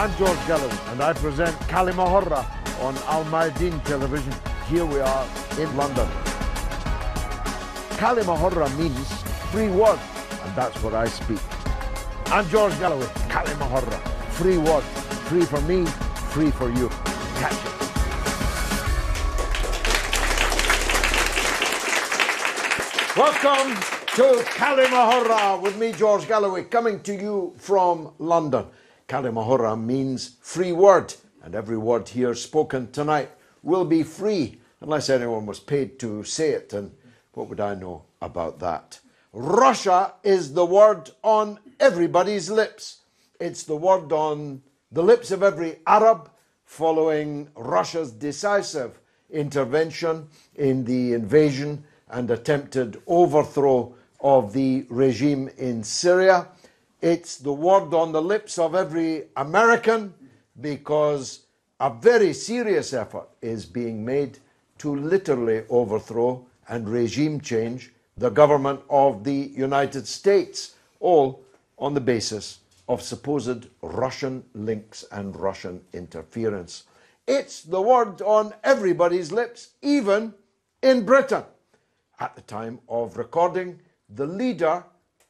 I'm George Galloway, and I present Kalima Horra on Al Mayadeen television. Here we are in London. Kalima Horra means free word, and that's what I speak. I'm George Galloway, Kalima Horra. Free word, free for me, free for you. Catch it. Welcome to Kalima Horra with me, George Galloway, coming to you from London. Kalima Horra means free word, and every word here spoken tonight will be free, unless anyone was paid to say it, and what would I know about that? Russia is the word on everybody's lips. It's the word on the lips of every Arab following Russia's decisive intervention in the invasion and attempted overthrow of the regime in Syria. It's the word on the lips of every American because a very serious effort is being made to literally overthrow and regime change the government of the United States, all on the basis of supposed Russian links and Russian interference. It's the word on everybody's lips, even in Britain. At the time of recording, the leader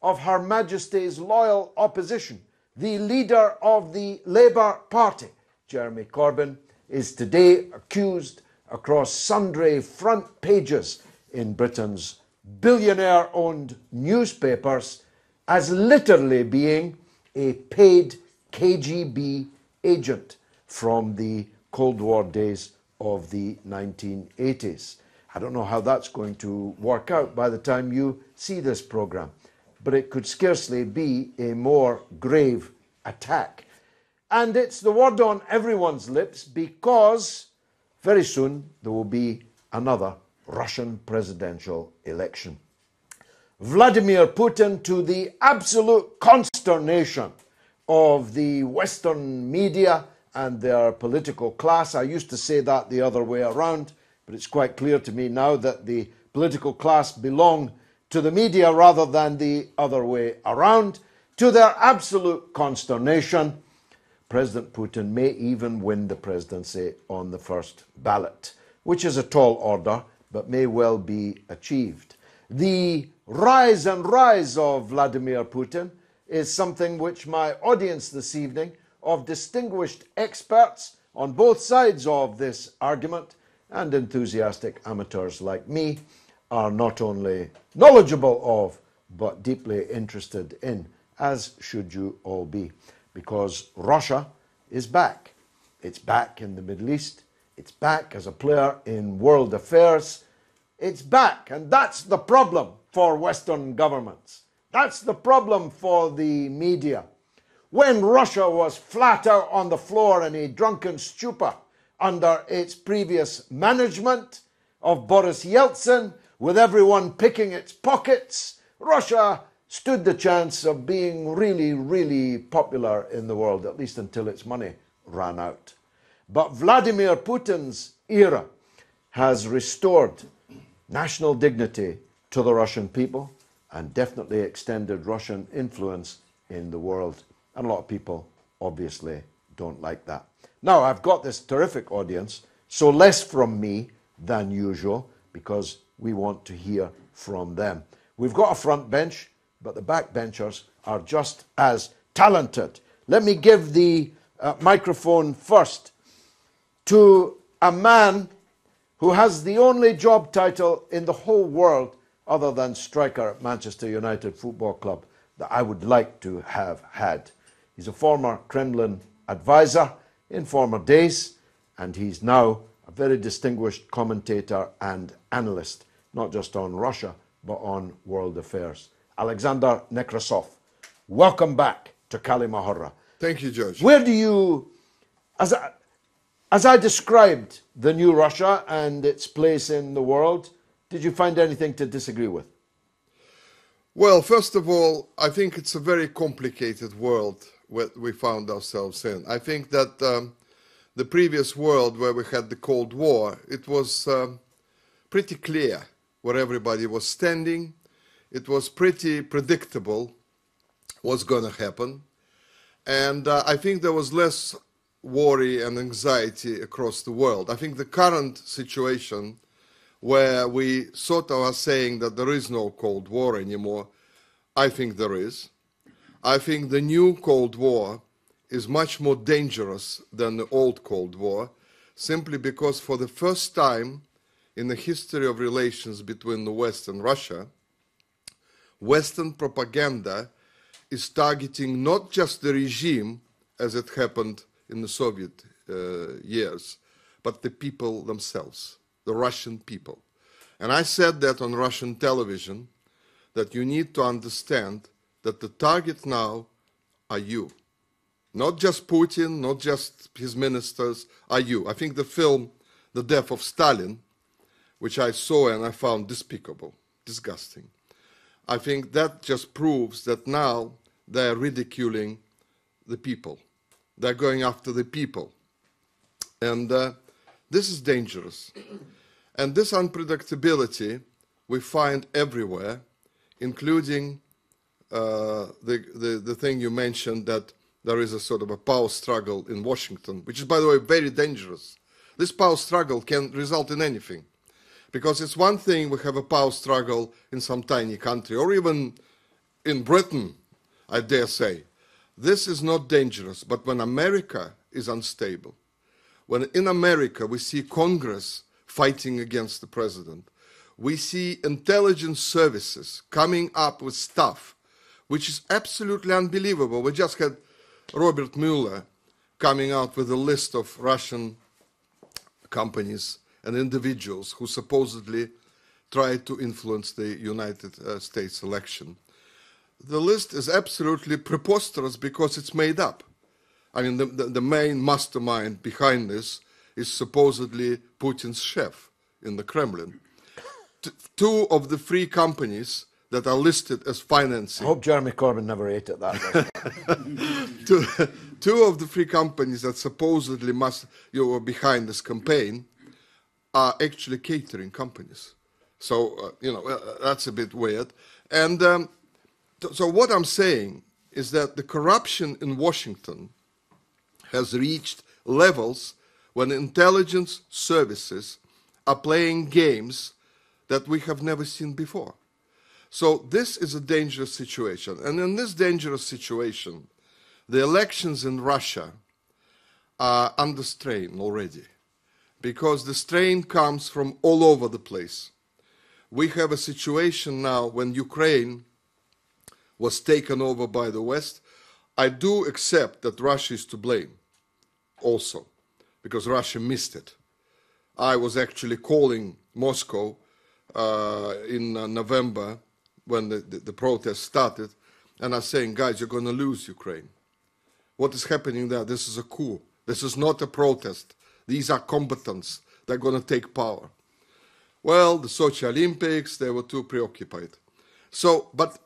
of Her Majesty's loyal opposition, the leader of the Labour Party, Jeremy Corbyn, is today accused across sundry front pages in Britain's billionaire-owned newspapers as literally being a paid KGB agent from the Cold War days of the 1980s. I don't know how that's going to work out by the time you see this programme, but it could scarcely be a more grave attack. And it's the word on everyone's lips because very soon there will be another Russian presidential election. Vladimir Putin, to the absolute consternation of the Western media and their political class, I used to say that the other way around, but it's quite clear to me now that the political class belong to the media rather than the other way around. To their absolute consternation, President Putin may even win the presidency on the first ballot, which is a tall order, but may well be achieved. The rise and rise of Vladimir Putin is something which my audience this evening of distinguished experts on both sides of this argument and enthusiastic amateurs like me are not only knowledgeable of, but deeply interested in, as should you all be, because Russia is back. It's back in the Middle East. It's back as a player in world affairs. It's back, and that's the problem for Western governments. That's the problem for the media. When Russia was flat out on the floor in a drunken stupor under its previous management of Boris Yeltsin, with everyone picking its pockets, Russia stood the chance of being really, really popular in the world, at least until its money ran out. But Vladimir Putin's era has restored national dignity to the Russian people and definitely extended Russian influence in the world. And a lot of people obviously don't like that. Now, I've got this terrific audience, so less from me than usual, because we want to hear from them. We've got a front bench, but the backbenchers are just as talented. Let me give the microphone first to a man who has the only job title in the whole world other than striker at Manchester United Football Club that I would like to have had. He's a former Kremlin advisor in former days, and he's now a very distinguished commentator and analyst, not just on Russia, but on world affairs. Alexander Nekrasov, welcome back to Kalima Horra. Thank you, George. Where do you, as I described the new Russia and its place in the world, did you find anything to disagree with? Well, first of all, I think it's a very complicated world we found ourselves in. I think that the previous world where we had the Cold War, it was pretty clear where everybody was standing. It was pretty predictable what's going to happen. And I think there was less worry and anxiety across the world. I think the current situation where we sort of are saying that there is no Cold War anymore, I think there is. I think the new Cold War is much more dangerous than the old Cold War, simply because for the first time in the history of relations between the West and Russia, Western propaganda is targeting not just the regime, as it happened in the Soviet years, but the people themselves, the Russian people. And I said that on Russian television, that you need to understand that the target now are you. Not just Putin, not just his ministers, are you. I think the film, The Death of Stalin, which I saw and I found despicable, disgusting, I think that just proves that now they're ridiculing the people. They're going after the people. And this is dangerous. And this unpredictability we find everywhere, including the thing you mentioned, that there is a sort of a power struggle in Washington, which is, by the way, very dangerous. This power struggle can result in anything. Because it's one thing we have a power struggle in some tiny country, or even in Britain, I dare say. This is not dangerous, but when America is unstable, when in America we see Congress fighting against the president, we see intelligence services coming up with stuff which is absolutely unbelievable. We just had Robert Mueller coming out with a list of Russian companies and individuals who supposedly tried to influence the United States election. The list is absolutely preposterous because it's made up. I mean, the main mastermind behind this is supposedly Putin's chef in the Kremlin. Two of the three companies that are listed as financing. I hope Jeremy Corbyn never ate at that restaurant. Two of the three companies that supposedly were behind this campaign are actually catering companies. So, that's a bit weird. And so what I'm saying is that the corruption in Washington has reached levels when intelligence services are playing games that we have never seen before. So this is a dangerous situation. And in this dangerous situation, the elections in Russia are under strain already, because the strain comes from all over the place. We have a situation now when Ukraine was taken over by the West. I do accept that Russia is to blame also, because Russia missed it. I was actually calling Moscow in November when the protests started, and I was saying, guys, you're going to lose Ukraine. What is happening there? This is a coup. This is not a protest. These are combatants. They're going to take power. Well, the Sochi Olympics, they were too preoccupied. So, but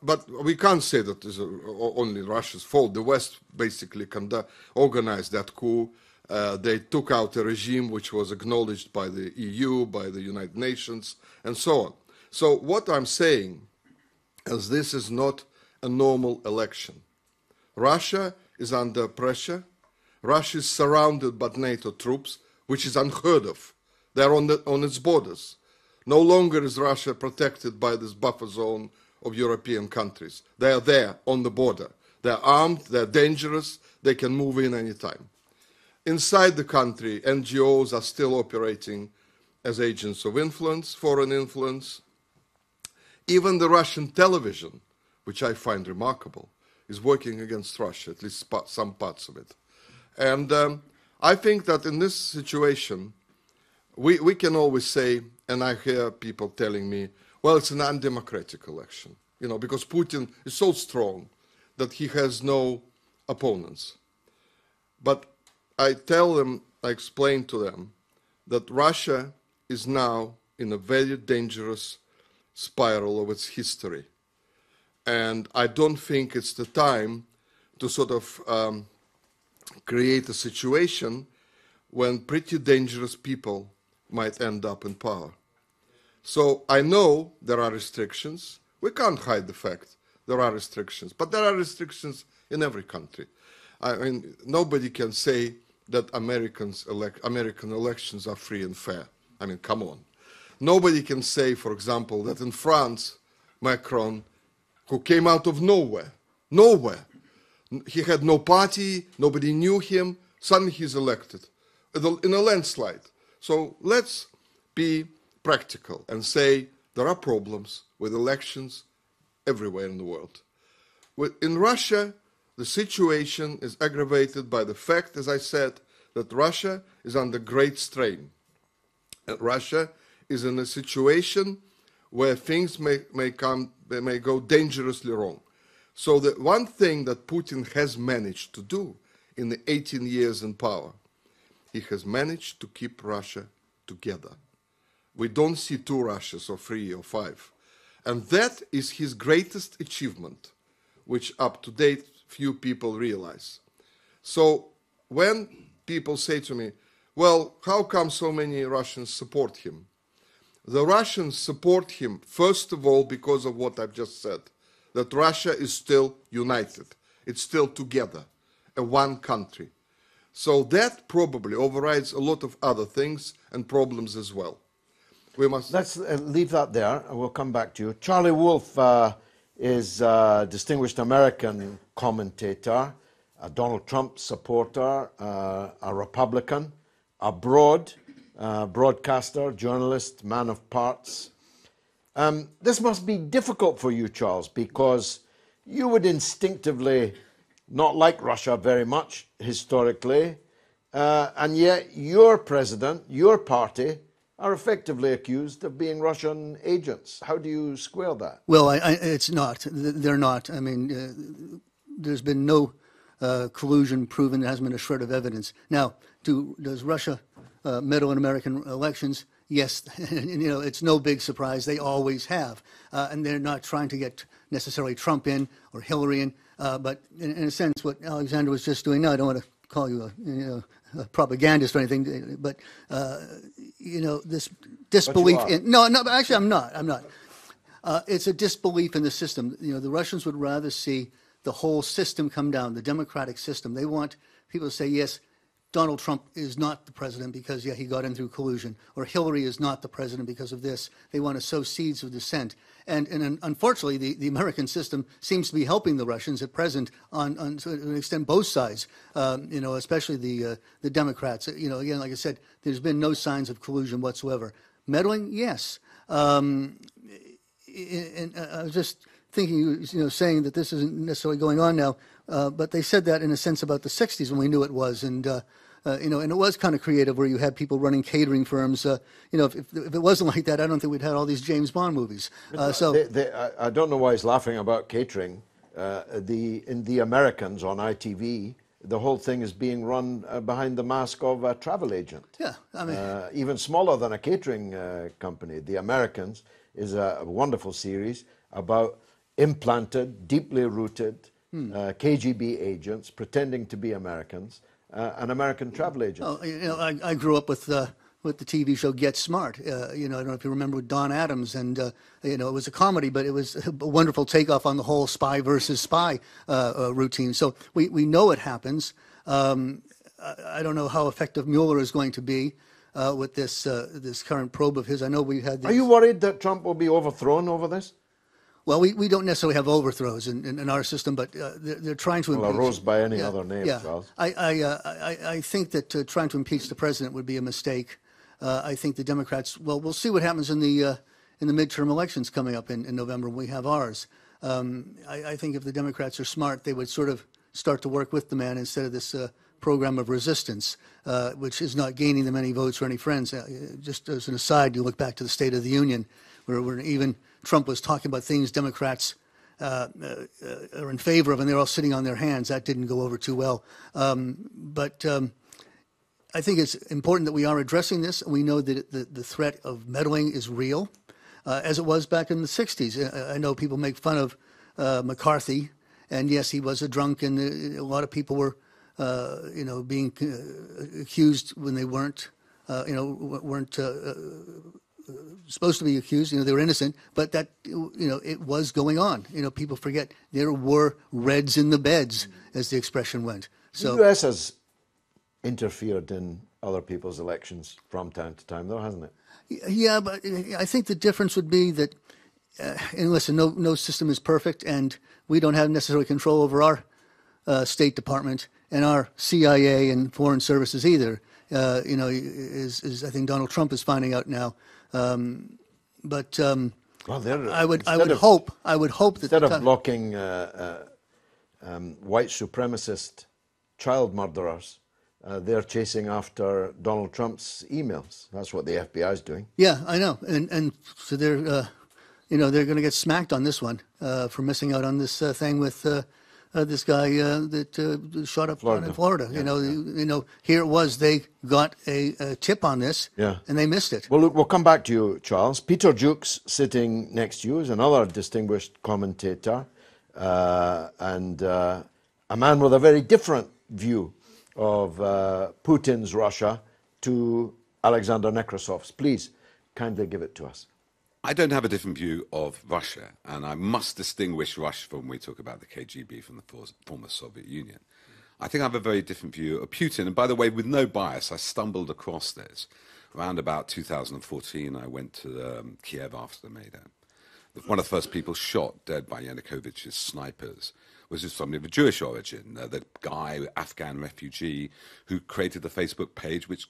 we can't say that it's only Russia's fault. The West basically organized that coup. They took out a regime which was acknowledged by the EU, by the United Nations, and so on. So what I'm saying is this is not a normal election. Russia is under pressure. Russia is surrounded by NATO troops, which is unheard of. They're on its borders. No longer is Russia protected by this buffer zone of European countries. They are there on the border. They're armed, they're dangerous, they can move in anytime. Inside the country, NGOs are still operating as agents of influence, foreign influence. Even the Russian television, which I find remarkable, is working against Russia, at least some parts of it. And I think that in this situation, we can always say, and I hear people telling me, well, it's an undemocratic election, because Putin is so strong that he has no opponents. But I tell them, I explain to them, that Russia is now in a very dangerous spiral of its history. And I don't think it's the time to sort of create a situation when pretty dangerous people might end up in power. So I know there are restrictions. We can't hide the fact there are restrictions, but there are restrictions in every country. I mean, nobody can say that American elections are free and fair. I mean, come on. Nobody can say, for example, that in France, Macron, who came out of nowhere, he had no party, nobody knew him, suddenly he's elected in a landslide. So let's be practical and say there are problems with elections everywhere in the world. In Russia, the situation is aggravated by the fact, as I said, that Russia is under great strain. And Russia is in a situation where things may go dangerously wrong. So the one thing that Putin has managed to do in the 18 years in power, he has managed to keep Russia together. We don't see 2 Russias or 3 or 5. And that is his greatest achievement, which up to date few people realize. So when people say to me, well, how come so many Russians support him? The Russians support him, first of all, because of what I've just said, that Russia is still united. It's still together, a one country. So that probably overrides a lot of other things and problems as well. We must... Let's leave that there, and we'll come back to you. Charlie Wolf is a distinguished American commentator, a Donald Trump supporter, a Republican, abroad, broadcaster, journalist, man of parts. This must be difficult for you, Charles, because you would instinctively not like Russia very much, historically, and yet your president, your party, are effectively accused of being Russian agents. How do you square that? Well, it's not. They're not. I mean, there's been no collusion proven. There hasn't been a shred of evidence. Now, does Russia meddle in American elections? Yes. You know, it's no big surprise. They always have. And they're not trying to get necessarily Trump in or Hillary in. But in a sense, what Alexander was just doing, now I don't want to call you a propagandist or anything, but you know, this disbelief in actually I'm not. It's a disbelief in the system. You know, the Russians would rather see the whole system come down, the democratic system. They want people to say, yes, Donald Trump is not the president because, yeah, he got in through collusion, or Hillary is not the president because of this. They want to sow seeds of dissent. And unfortunately, the American system seems to be helping the Russians at present on to an extent, both sides, you know, especially the Democrats. You know, again, like I said, there's been no signs of collusion whatsoever. Meddling, yes. And I was just thinking, you know, saying that this isn't necessarily going on now, but they said that in a sense about the 60s when we knew it was. And you know, and it was kind of creative where you had people running catering firms. You know, if it wasn't like that, I don't think we'd had all these James Bond movies. I don't know why he's laughing about catering. In the Americans on ITV, the whole thing is being run behind the mask of a travel agent. Yeah, I mean, even smaller than a catering company. The Americans is a wonderful series about implanted, deeply rooted KGB agents pretending to be Americans. An American travel agent. Oh, you know, I grew up with the TV show Get Smart. You know, I don't know if you remember with Don Adams, and you know, it was a comedy, but it was a wonderful takeoff on the whole spy versus spy routine. So we know it happens. I don't know how effective Mueller is going to be with this current probe of his. I know we had. Are you worried that Trump will be overthrown over this? Well, we don't necessarily have overthrows in our system, but they're trying to impeach. Well, rose by any other name, yeah. Charles. I think that trying to impeach the president would be a mistake. I think the Democrats. Well, we'll see what happens in the midterm elections coming up in November when we have ours. I think if the Democrats are smart, they would sort of start to work with the man instead of this program of resistance, which is not gaining them any votes or any friends. Just as an aside, you look back to the State of the Union, where even Trump was talking about things Democrats are in favor of, and they're all sitting on their hands. That didn't go over too well. But I think it's important that we are addressing this. We know that the threat of meddling is real, as it was back in the 60s. I know people make fun of McCarthy, and yes, he was a drunk, and a lot of people were, you know, being accused when they weren't, you know, weren't supposed to be accused. You know, they were innocent, but that, you know, it was going on. You know, people forget there were reds in the beds, as the expression went. So The US has interfered in other people's elections from time to time, though, hasn't it? yeah, but I think the difference would be that, and listen, no system is perfect, and we don't have necessarily control over our State Department and our CIA and foreign services either. Is I think Donald Trump is finding out now. But Well, I would hope that instead of blocking white supremacist child murderers, they're chasing after Donald Trump's emails. That's what the FBI is doing. Yeah, I know, and so they're going to get smacked on this one for missing out on this thing with this guy that shot up down in Florida. Yeah. Here it was. They got a tip on this, Yeah. and they missed it. Well, look, we'll come back to you, Charles. Peter Jukes, sitting next to you, is another distinguished commentator and a man with a very different view of Putin's Russia to Alexander Nekrasov's. Please, kindly give it to us. I don't have a different view of Russia, and I must distinguish Russia from when we talk about the KGB from the former Soviet Union. I think I have a very different view of Putin, and by the way, with no bias, I stumbled across this. Around about 2014, I went to Kiev after the Maidan. One of the first people shot dead by Yanukovych's snipers was just somebody of a Jewish origin, the guy, Afghan refugee, who created the Facebook page which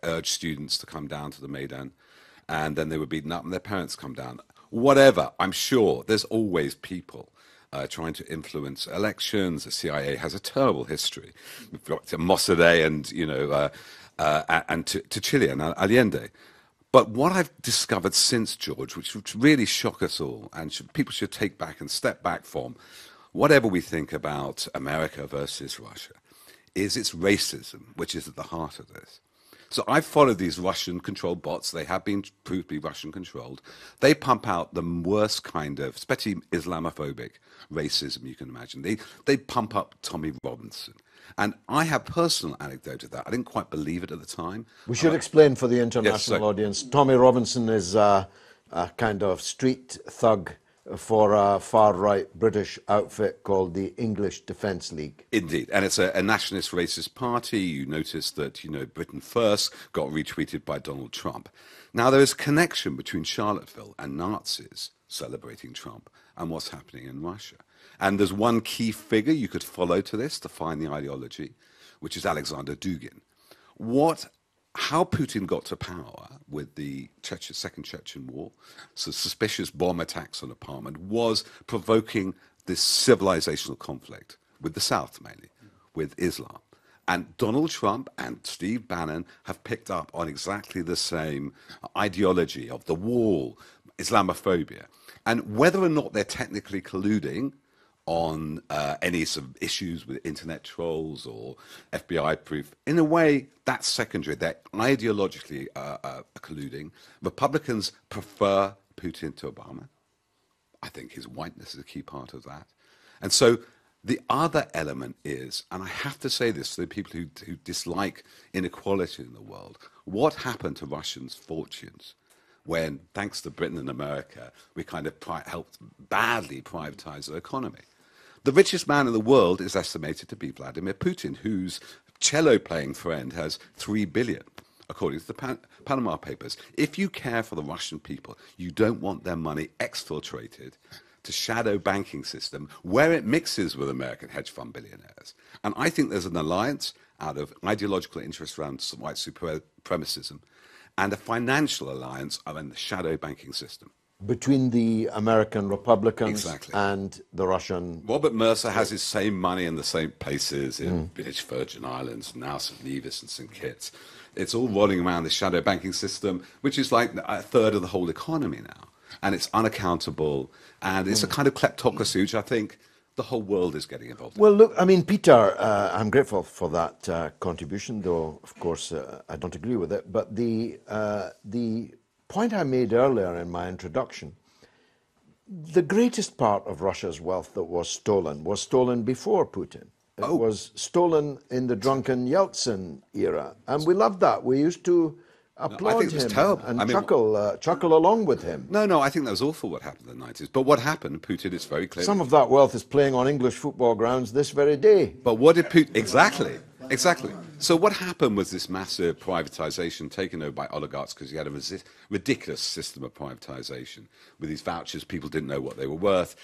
urged students to come down to the Maidan, and then they were beaten up and their parents come down. Whatever, I'm sure there's always people trying to influence elections. The CIA has a terrible history. We've got to Mossadegh and to Chile and Allende. But what I've discovered since, George, which really shock us all, and people should take back and step back from, whatever we think about America versus Russia, is its racism, which is at the heart of this. So I've followed these Russian-controlled bots. They have been proved to be Russian-controlled. They pump out the worst kind of, especially Islamophobic racism you can imagine. They pump up Tommy Robinson. And I have personal anecdote of that. I didn't quite believe it at the time. We should explain for the international audience. Tommy Robinson is a kind of street thug for a far-right British outfit called the English Defence League. Indeed, and it's a nationalist racist party. You notice that, Britain First got retweeted by Donald Trump. Now, there is a connection between Charlottesville and Nazis celebrating Trump and what's happening in Russia. And there's one key figure you could follow to this to find the ideology, which is Alexander Dugin. How Putin got to power with the Second Chechen War, so suspicious bomb attacks on an apartment, was provoking this civilizational conflict with the South mainly, with Islam. And Donald Trump and Steve Bannon have picked up on exactly the same ideology of the wall, Islamophobia. And whether or not they're technically colluding on any sort of issues with internet trolls or FBI proof, in a way, that's secondary. They're ideologically colluding. Republicans prefer Putin to Obama. I think his whiteness is a key part of that. And so the other element is, and I have to say this to the people who dislike inequality in the world, what happened to Russians' fortunes when, thanks to Britain and America, we kind of helped badly privatize their economy? The richest man in the world is estimated to be Vladimir Putin, whose cello-playing friend has $3 billion, according to the Panama Papers. If you care for the Russian people, you don't want their money exfiltrated to shadow banking system where it mixes with American hedge fund billionaires. And I think there's an alliance out of ideological interest around white supremacism and a financial alliance around the shadow banking system. Between the American Republicans Exactly. and the Russian... Robert Mercer has his same money in the same places in British Virgin Islands, now St. Nevis and St. Kitts. It's all rolling around the shadow banking system, which is like a third of the whole economy now. And it's unaccountable, and it's a kind of kleptocracy, which I think the whole world is getting involved in. Well, look, I mean, Peter, I'm grateful for that contribution, though, of course, I don't agree with it. But the point I made earlier in my introduction, the greatest part of Russia's wealth that was stolen before Putin. It was stolen in the drunken Yeltsin era. And we loved that. We used to applaud think it was him terrible. and I mean, chuckle along with him. No, I think that was awful what happened in the 90s. But what happened, Putin, it's very clear. Some of that wealth is playing on English football grounds this very day. But what did Putin... Exactly. So what happened was this massive privatization taken over by oligarchs because you had a ridiculous system of privatization. With these vouchers, people didn't know what they were worth.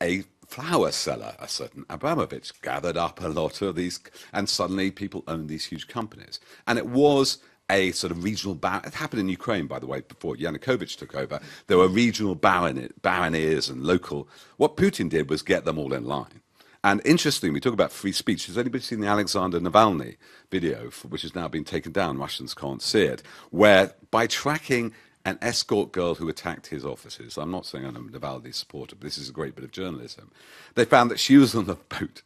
A flower seller, a certain Abramovich, gathered up a lot of these, and suddenly people owned these huge companies. And it was a sort of regional it happened in Ukraine, by the way, before Yanukovych took over. There were regional baronies and local. What Putin did was get them all in line. And interestingly, we talk about free speech. Has anybody seen the Alexander Navalny video, which has now been taken down? Russians can't see it. Where by tracking an escort girl who attacked his offices, I'm not saying I'm a Navalny supporter, but this is a great bit of journalism, they found that she was on the boat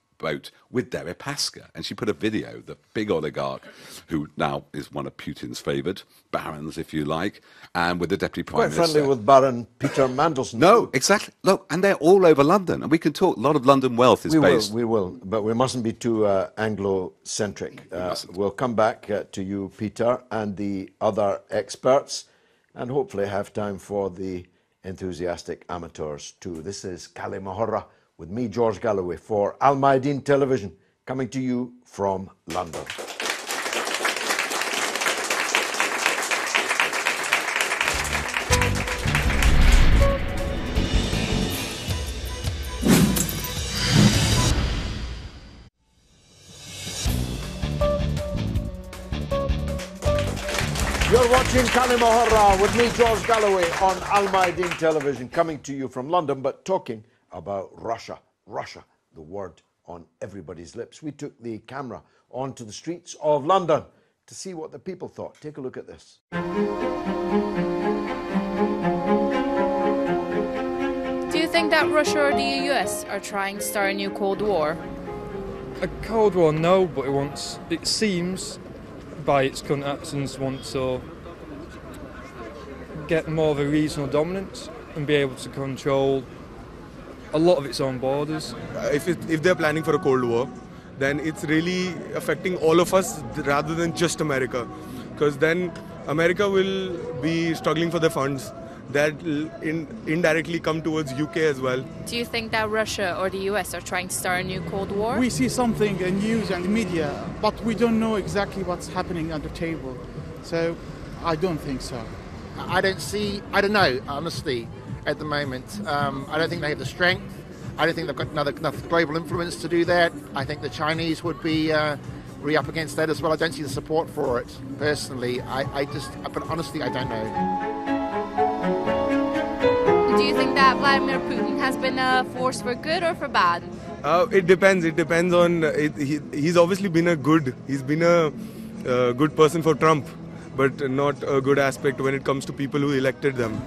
with Deripaska, and she put a video, the big oligarch, who now is one of Putin's favoured barons, if you like, and with the deputy prime minister. Quite friendly with Baron Peter Mandelson. No, exactly. Look, and they're all over London, and we can talk. A lot of London wealth is based. We will, but we mustn't be too Anglo-centric. We'll come back to you, Peter, and the other experts, and hopefully have time for the enthusiastic amateurs too. This is Kalima Horra with me, George Galloway, for Al Mayadeen Television, coming to you from London. You're watching Kalima Horra with me, George Galloway, on Al Mayadeen Television, coming to you from London, but talking about Russia. Russia, the word on everybody's lips. We took the camera onto the streets of London to see what the people thought. Take a look at this. Do you think that Russia or the US are trying to start a new Cold War? A Cold War, no, but it seems, by its current actions, want to get more of a regional dominance and be able to control a lot of its own borders. If they're planning for a Cold War, then it's really affecting all of us rather than just America, because then America will be struggling for their funds that indirectly come towards UK as well. Do you think that Russia or the US are trying to start a new Cold War? We see something in news and media, but we don't know exactly what's happening at the table. So I don't think so. I don't know, honestly, at the moment. I don't think they have the strength. I don't think they've got enough global influence to do that. I think the Chinese would be really up against that as well. I don't see the support for it, personally. But honestly, I don't know. Do you think that Vladimir Putin has been a force for good or for bad? It depends. It depends on. He's obviously been He's been a good person for Trump, but not a good aspect when it comes to people who elected them.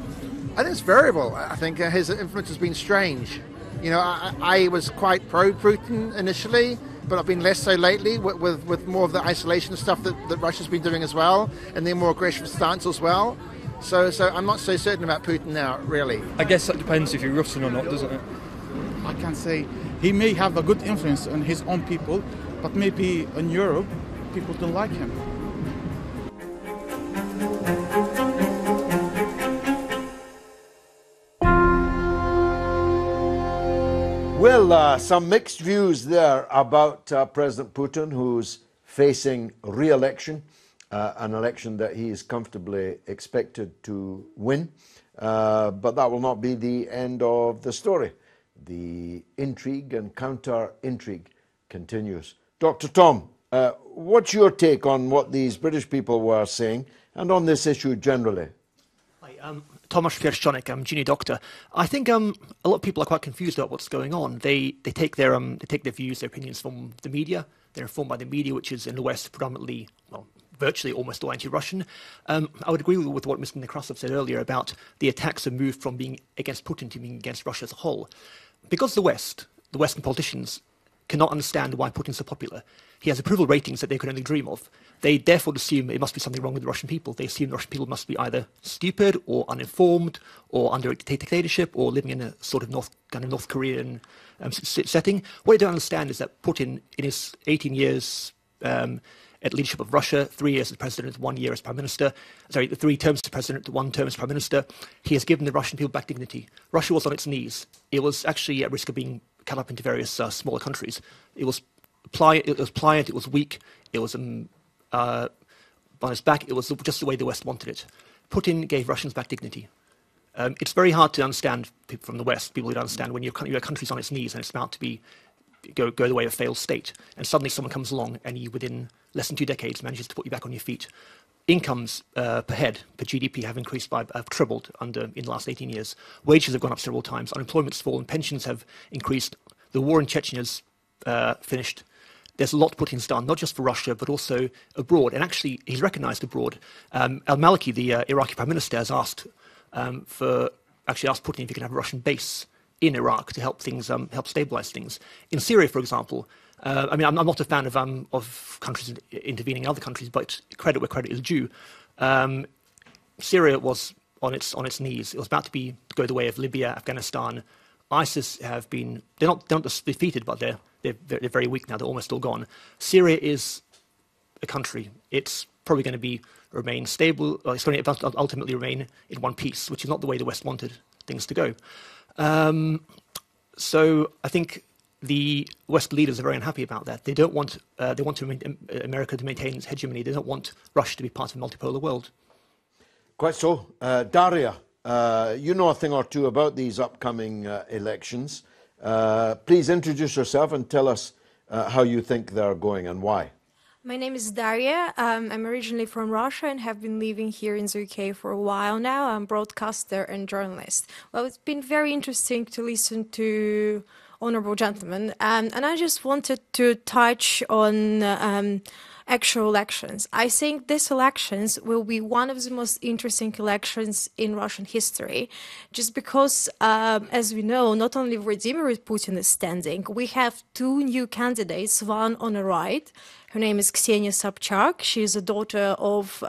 I think it's variable. I think his influence has been strange. You know, I was quite pro-Putin initially, but I've been less so lately with more of the isolation stuff that Russia's been doing as well, and their more aggressive stance as well. So I'm not so certain about Putin now, really. I guess that depends if you're Russian or not, doesn't it? I can say he may have a good influence on his own people, but maybe in Europe, people don't like him. Well, some mixed views there about President Putin, who's facing re-election, an election that he is comfortably expected to win. But that will not be the end of the story. The intrigue and counter-intrigue continues. Dr. Tom, what's your take on what these British people were saying and on this issue generally? Hi, Tomasz Pierszczonek, I'm junior doctor. I think a lot of people are quite confused about what's going on. They take their views, their opinions from the media. They're informed by the media, which is in the West predominantly, well, virtually almost all anti-Russian. I would agree with what Mr. Nekrasov said earlier about the attacks have moved from being against Putin to being against Russia as a whole. Because the Western politicians cannot understand why Putin's so popular. He has approval ratings that they could only dream of. They therefore assume it must be something wrong with the Russian people. They assume the Russian people must be either stupid or uninformed or under a dictatorship or living in a sort of North Korean setting. What they don't understand is that Putin, in his 18 years at leadership of Russia, 3 years as president, 1 year as prime minister. Sorry, 3 terms as president, 1 term as prime minister. He has given the Russian people back dignity. Russia was on its knees. It was actually at risk of being cut up into various smaller countries. It was pliant, it was weak, it was on its back, it was just the way the West wanted it. Putin gave Russians back dignity. It's very hard to understand people from the West, people who don't understand when your country's on its knees and it's about to go the way of a failed state, and suddenly someone comes along and you, within less than 2 decades, manages to put you back on your feet. Incomes per head, per GDP, have increased have tripled in the last 18 years. Wages have gone up several times. Unemployment's fallen. Pensions have increased. The war in Chechnya is finished. There's a lot Putin's done, not just for Russia, but also abroad. And actually, he's recognized abroad. Al-Maliki, the Iraqi prime minister, has asked Putin if he can have a Russian base in Iraq to help things, help stabilize things. In Syria, for example, I'm not a fan of countries intervening in other countries, but credit where credit is due. Syria was on its knees. It was about to go the way of Libya, Afghanistan. ISIS they're not just defeated, but they're very weak now. They're almost all gone. Syria is a country. It's probably going to remain stable. It's going to ultimately remain in one piece, which is not the way the West wanted things to go. So I think the West leaders are very unhappy about that. They don't want. They want America to maintain its hegemony. They don't want Russia to be part of a multipolar world. Quite so. Daria, you know a thing or two about these upcoming elections. Please introduce yourself and tell us how you think they're going and why. My name is Daria. I'm originally from Russia and have been living here in the UK for a while now. I'm a broadcaster and journalist. Well, it's been very interesting to listen to honorable gentlemen, and I just wanted to touch on actual elections. I think these elections will be one of the most interesting elections in Russian history, just because, as we know, not only Vladimir Putin is standing, we have 2 new candidates, one on the right. Her name is Ksenia Sobchak. She is a daughter of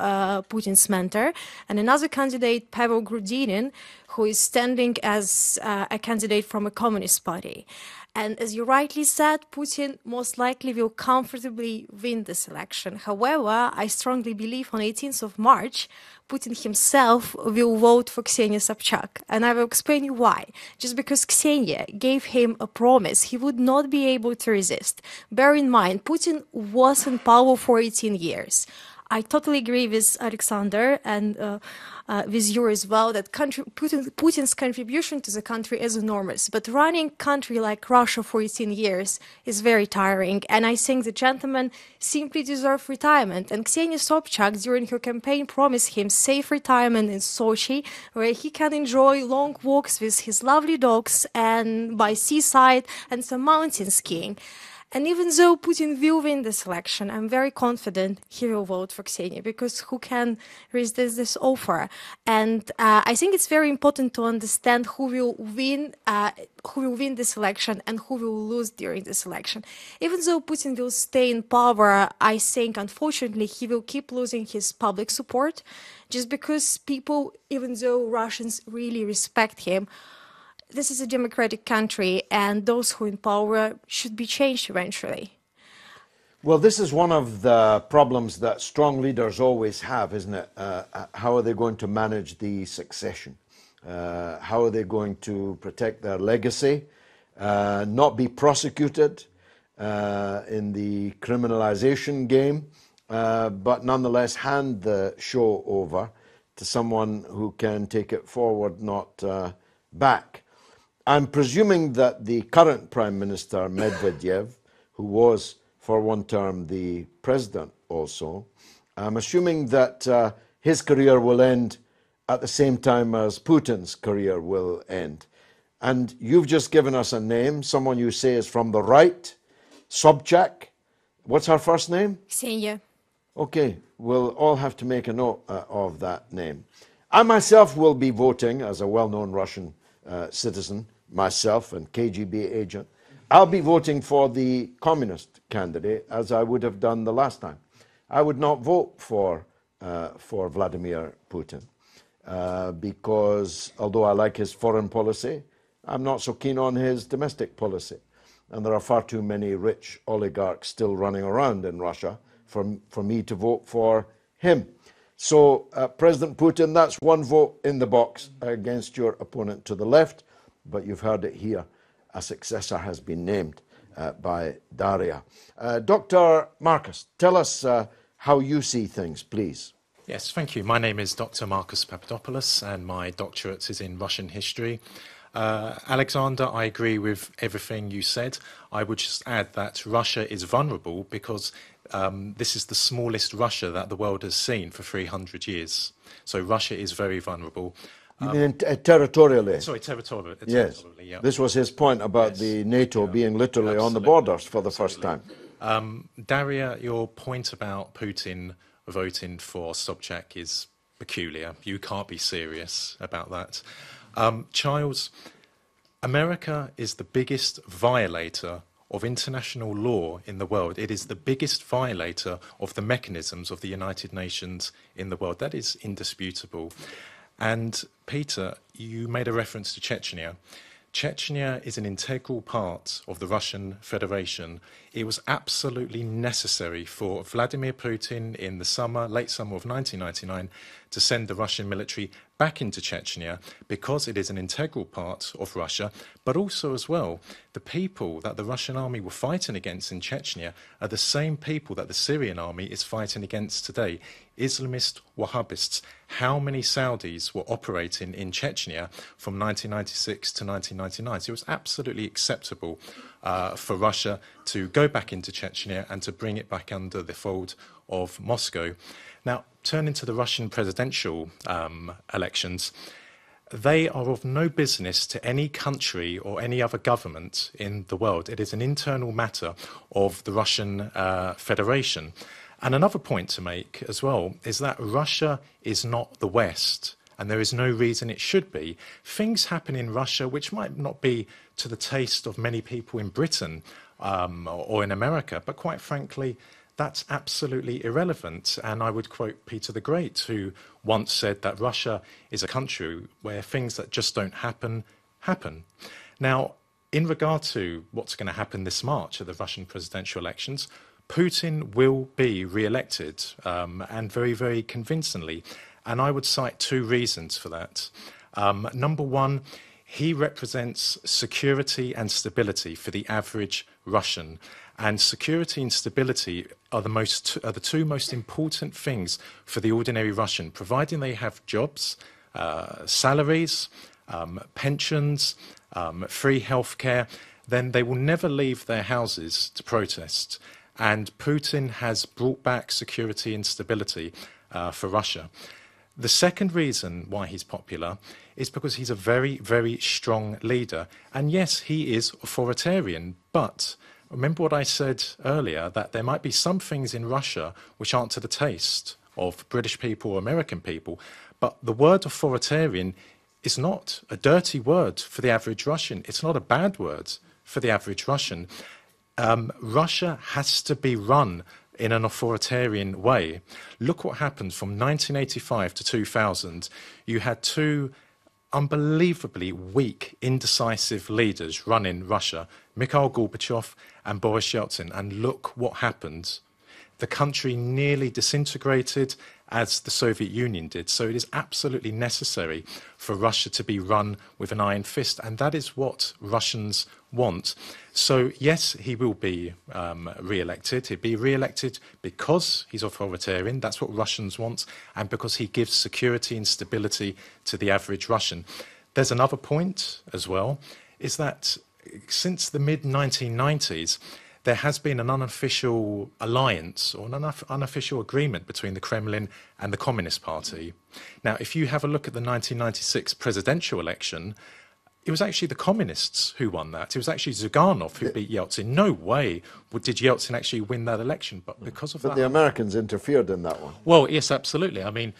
Putin's mentor. And another candidate, Pavel Grudinin, who is standing as a candidate from a communist party. And as you rightly said, Putin most likely will comfortably win this election. However, I strongly believe on 18th of March, Putin himself will vote for Ksenia Sobchak. And I will explain you why. Just because Ksenia gave him a promise he would not be able to resist. Bear in mind, Putin was in power for 18 years. I totally agree with Alexander and with you as well that Putin's contribution to the country is enormous. But running a country like Russia for 18 years is very tiring. And I think the gentleman simply deserves retirement. And Ksenia Sobchak, during her campaign, promised him safe retirement in Sochi, where he can enjoy long walks with his lovely dogs and by seaside and some mountain skiing. And even though Putin will win this election, I'm very confident he will vote for Ksenia, because who can resist this offer? And I think it's very important to understand who will win this election and who will lose during this election. Even though Putin will stay in power, I think, unfortunately, he will keep losing his public support, just because people, even though Russians really respect him, this is a democratic country, and those who are in power should be changed eventually. Well, this is one of the problems that strong leaders always have, isn't it? How are they going to manage the succession? How are they going to protect their legacy, not be prosecuted in the criminalization game, but nonetheless hand the show over to someone who can take it forward, not back. I'm presuming that the current Prime Minister, Medvedev, who was for one term the president also, I'm assuming that his career will end at the same time as Putin's career will end. And you've just given us a name, someone you say is from the right, Sobchak. What's her first name? Ksenia. Okay, we'll all have to make a note of that name. I myself will be voting as a well-known Russian citizen, myself and KGB agent. I'll be voting for the communist candidate, as I would have done the last time. I would not vote for Vladimir Putin because although I like his foreign policy, I'm not so keen on his domestic policy. And there are far too many rich oligarchs still running around in Russia for me to vote for him. So, President Putin, that's one vote in the box against your opponent to the left, but you've heard it here. A successor has been named by Daria. Dr. Marcus, tell us how you see things, please. Yes, thank you. My name is Dr. Marcus Papadopoulos, and my doctorate is in Russian history. Alexander, I agree with everything you said. I would just add that Russia is vulnerable because this is the smallest Russia that the world has seen for 300 years. So Russia is very vulnerable. You mean territorially? Sorry, territorially. Yes. Yeah. This was his point about the NATO being literally on the borders for the first time. Daria, your point about Putin voting for Sobchak is peculiar. You can't be serious about that. Charles, America is the biggest violator of international law in the world. It is the biggest violator of the mechanisms of the United Nations in the world. That is indisputable. And Peter, you made a reference to Chechnya. Chechnya is an integral part of the Russian Federation. It was absolutely necessary for Vladimir Putin in the summer, late summer of 1999, to send the Russian military back into Chechnya because it is an integral part of Russia, but also as well, the people that the Russian army were fighting against in Chechnya are the same people that the Syrian army is fighting against today. Islamist Wahhabists. How many Saudis were operating in Chechnya from 1996 to 1999? So it was absolutely acceptable for Russia to go back into Chechnya and to bring it back under the fold of Moscow. Now, turning to the Russian presidential elections, they are of no business to any country or any other government in the world. It is an internal matter of the Russian Federation. And another point to make as well is that Russia is not the West, and there is no reason it should be. Things happen in Russia which might not be to the taste of many people in Britain or in America, but quite frankly, that's absolutely irrelevant. And I would quote Peter the Great, who once said that Russia is a country where things that just don't happen, happen. Now, in regard to what's going to happen this March at the Russian presidential elections, Putin will be re-elected, and very, very convincingly. And I would cite two reasons for that. Number one, he represents security and stability for the average Russian. And security and stability are the two most important things for the ordinary Russian, providing they have jobs, salaries, pensions, free healthcare, then they will never leave their houses to protest. And Putin has brought back security and stability for Russia. The second reason why he's popular is because he's a very, very strong leader. And yes, he is authoritarian, but remember what I said earlier, that there might be some things in Russia which aren't to the taste of British people or American people, but the word authoritarian is not a dirty word for the average Russian. It's not a bad word for the average Russian. Russia has to be run in an authoritarian way. Look what happened from 1985 to 2000. You had two unbelievably weak, indecisive leaders running Russia, Mikhail Gorbachev and Boris Yeltsin, and look what happened. The country nearly disintegrated as the Soviet Union did. So it is absolutely necessary for Russia to be run with an iron fist, and that is what Russians want. So yes, he will be re-elected. He'll be re-elected because he's authoritarian. That's what Russians want, and because he gives security and stability to the average Russian. There's another point as well, is that since the mid-1990s, there has been an unofficial alliance or an unofficial agreement between the Kremlin and the Communist Party. Now, if you have a look at the 1996 presidential election, it was actually the communists who won that. It was actually Zyuganov who beat Yeltsin. No way did Yeltsin actually win that election, but because of that... But the Americans interfered in that one. Well, yes, absolutely. I mean,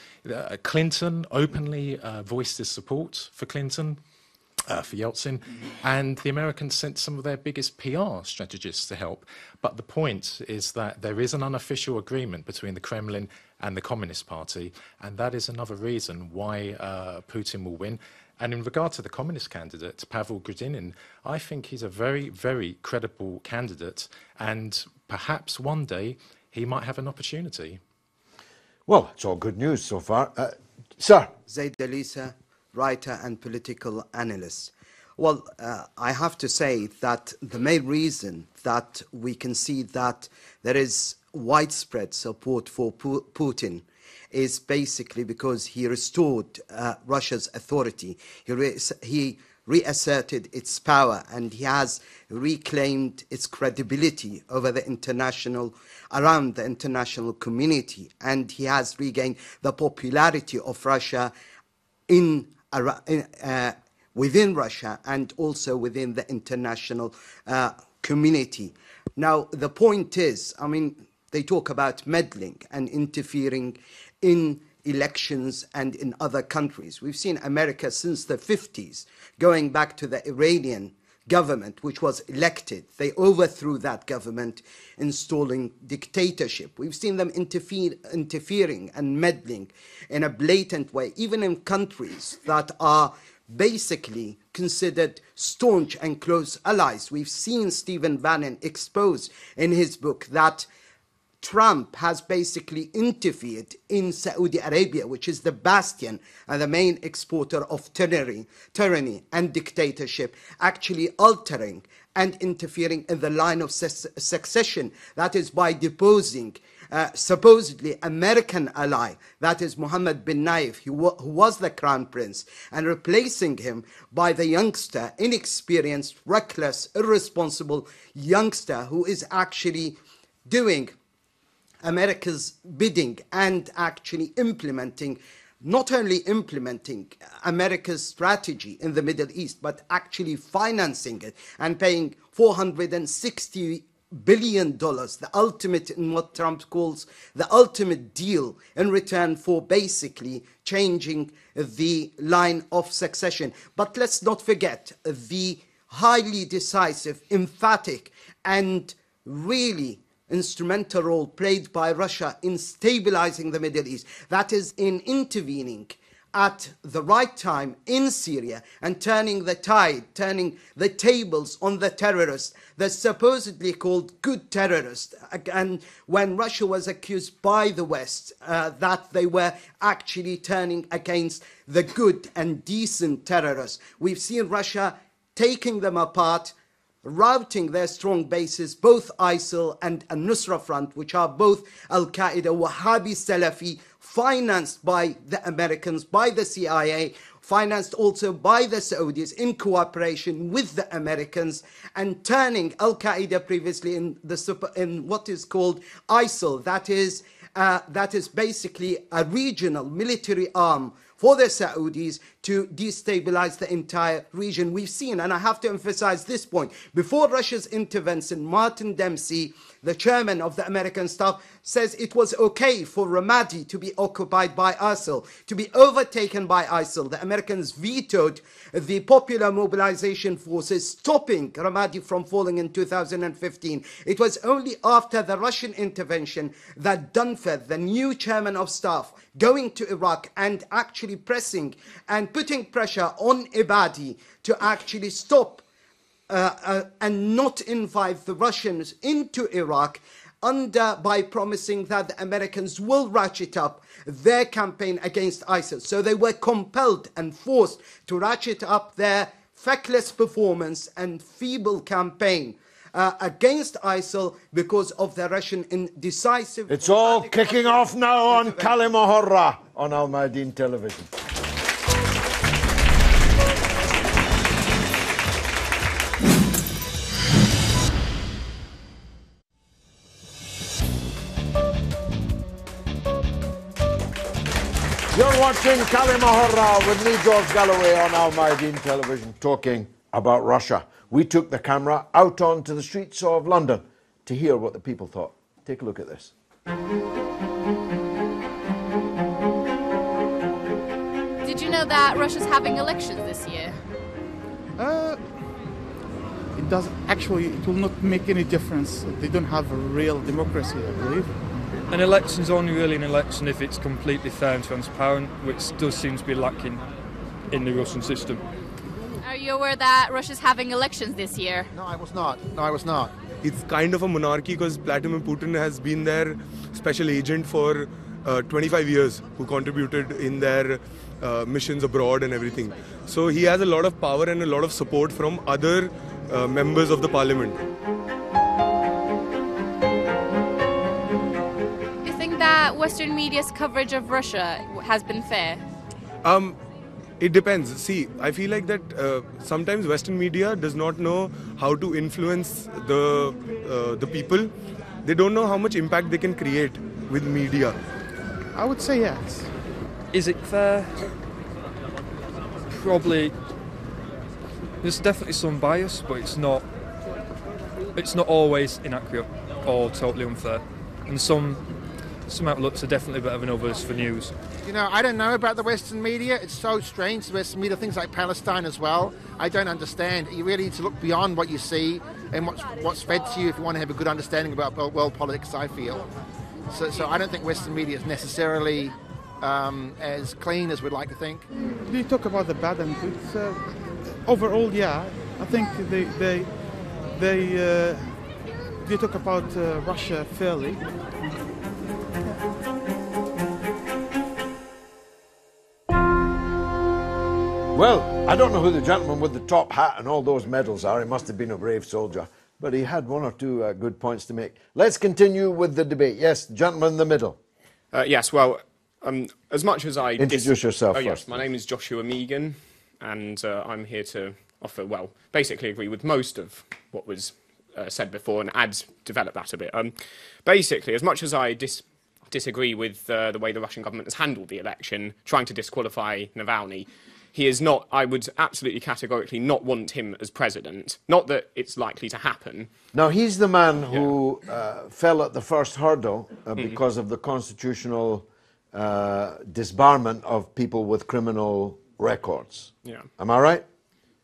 Clinton openly voiced his support for Clinton. For Yeltsin, and the Americans sent some of their biggest PR strategists to help. But the point is that there is an unofficial agreement between the Kremlin and the Communist Party, and that is another reason why Putin will win. And in regard to the communist candidate, Pavel Grudinin, I think he's a very, very credible candidate, and perhaps one day he might have an opportunity. Well, it's all good news so far. Sir? Zaid Dalisa, writer and political analyst. Well, I have to say that the main reason that we can see that there is widespread support for Putin is basically because he restored Russia's authority. He reasserted its power, and he has reclaimed its credibility over around the international community, and he has regained the popularity of Russia within Russia and also within the international community. Now, the point is, I mean, they talk about meddling and interfering in elections and in other countries. We've seen America since the 50s, going back to the Iranian government, which was elected. They overthrew that government, installing dictatorship. We've seen them interfering and meddling in a blatant way, even in countries that are basically considered staunch and close allies. We've seen Stephen Bannon expose in his book that Trump has basically interfered in Saudi Arabia, which is the bastion and the main exporter of tyranny and dictatorship, actually altering and interfering in the line of succession. That is by deposing supposedly American ally, that is Mohammed bin Nayef, who was the crown prince, and replacing him by the youngster, inexperienced, reckless, irresponsible youngster who is actually doing America's bidding and actually not only implementing America's strategy in the Middle East, but actually financing it and paying $460 billion, the ultimate, in what Trump calls the ultimate deal, in return for basically changing the line of succession. But let's not forget the highly decisive, emphatic, and really instrumental role played by Russia in stabilizing the Middle East. That is, in intervening at the right time in Syria and turning the tide, turning the tables on the terrorists, the supposedly called good terrorists. And when Russia was accused by the West that they were actually turning against the good and decent terrorists, we've seen Russia taking them apart, routing their strong bases, both ISIL and Al-Nusra Front, which are both Al-Qaeda, Wahhabi Salafi, financed by the Americans, by the CIA, financed also by the Saudis in cooperation with the Americans, and turning Al-Qaeda previously in what is called ISIL, that is basically a regional military arm for the Saudis to destabilize the entire region. We've seen, and I have to emphasize this point, before Russia's intervention, Martin Dempsey, the chairman of the American staff, says it was okay for Ramadi to be occupied by ISIL, to be overtaken by ISIL. The Americans vetoed the Popular Mobilization Forces, stopping Ramadi from falling in 2015. It was only after the Russian intervention that Dunford, the new chairman of staff, going to Iraq and actually pressing and putting pressure on Ebadi to actually stop and not invite the Russians into Iraq, by promising that the Americans will ratchet up their campaign against ISIL. So they were compelled and forced to ratchet up their feckless performance and feeble campaign against ISIL because of the Russian indecisive... It's all kicking off now on Kalima Horra on Al Mayadeen television. You're watching Kalima Horra with me, George Galloway, on Al Mayadeen television, talking about Russia. We took the camera out onto the streets of London to hear what the people thought. Take a look at this. Did you know that Russia's having elections this year? It doesn't actually. It will not make any difference. They don't have a real democracy, I believe. An election's only really an election if it's completely fair and transparent, which does seem to be lacking in the Russian system. Are you aware that Russia's having elections this year? No, I was not. it's kind of a monarchy because Vladimir Putin has been their special agent for 25 years, who contributed in their missions abroad and everything. So he has a lot of power and a lot of support from other members of the parliament. Do you think that Western media's coverage of Russia has been fair? It depends. See, I feel like that sometimes Western media does not know how to influence the people. They don't know how much impact they can create with media. I would say yes. Is it fair? Probably. There's definitely some bias, but it's not always inaccurate or totally unfair. And some outlets are definitely better than others for news. You know, I don't know about the Western media. It's so strange, the Western media, things like Palestine as well. I don't understand. You really need to look beyond what you see and what's fed to you if you want to have a good understanding about world politics, I feel. So I don't think Western media is necessarily as clean as we'd like to think. Do you talk about the bad and good? Overall, yeah. I think they talk about Russia fairly. Well, I don't know who the gentleman with the top hat and all those medals are. He must have been a brave soldier. But he had one or two good points to make. Let's continue with the debate. Yes, gentleman in the middle. Yes, well, as much as I... Introduce yourself first. Yes, my name is Joshua Megan, and I'm here to offer, well, basically agree with most of what was said before and develop that a bit. Basically, as much as I disagree with the way the Russian government has handled the election, trying to disqualify Navalny, he is not, I would absolutely categorically not want him as president. Not that it's likely to happen. Now, he's the man who fell at the first hurdle because of the constitutional disbarment of people with criminal records. Yeah. Am I right?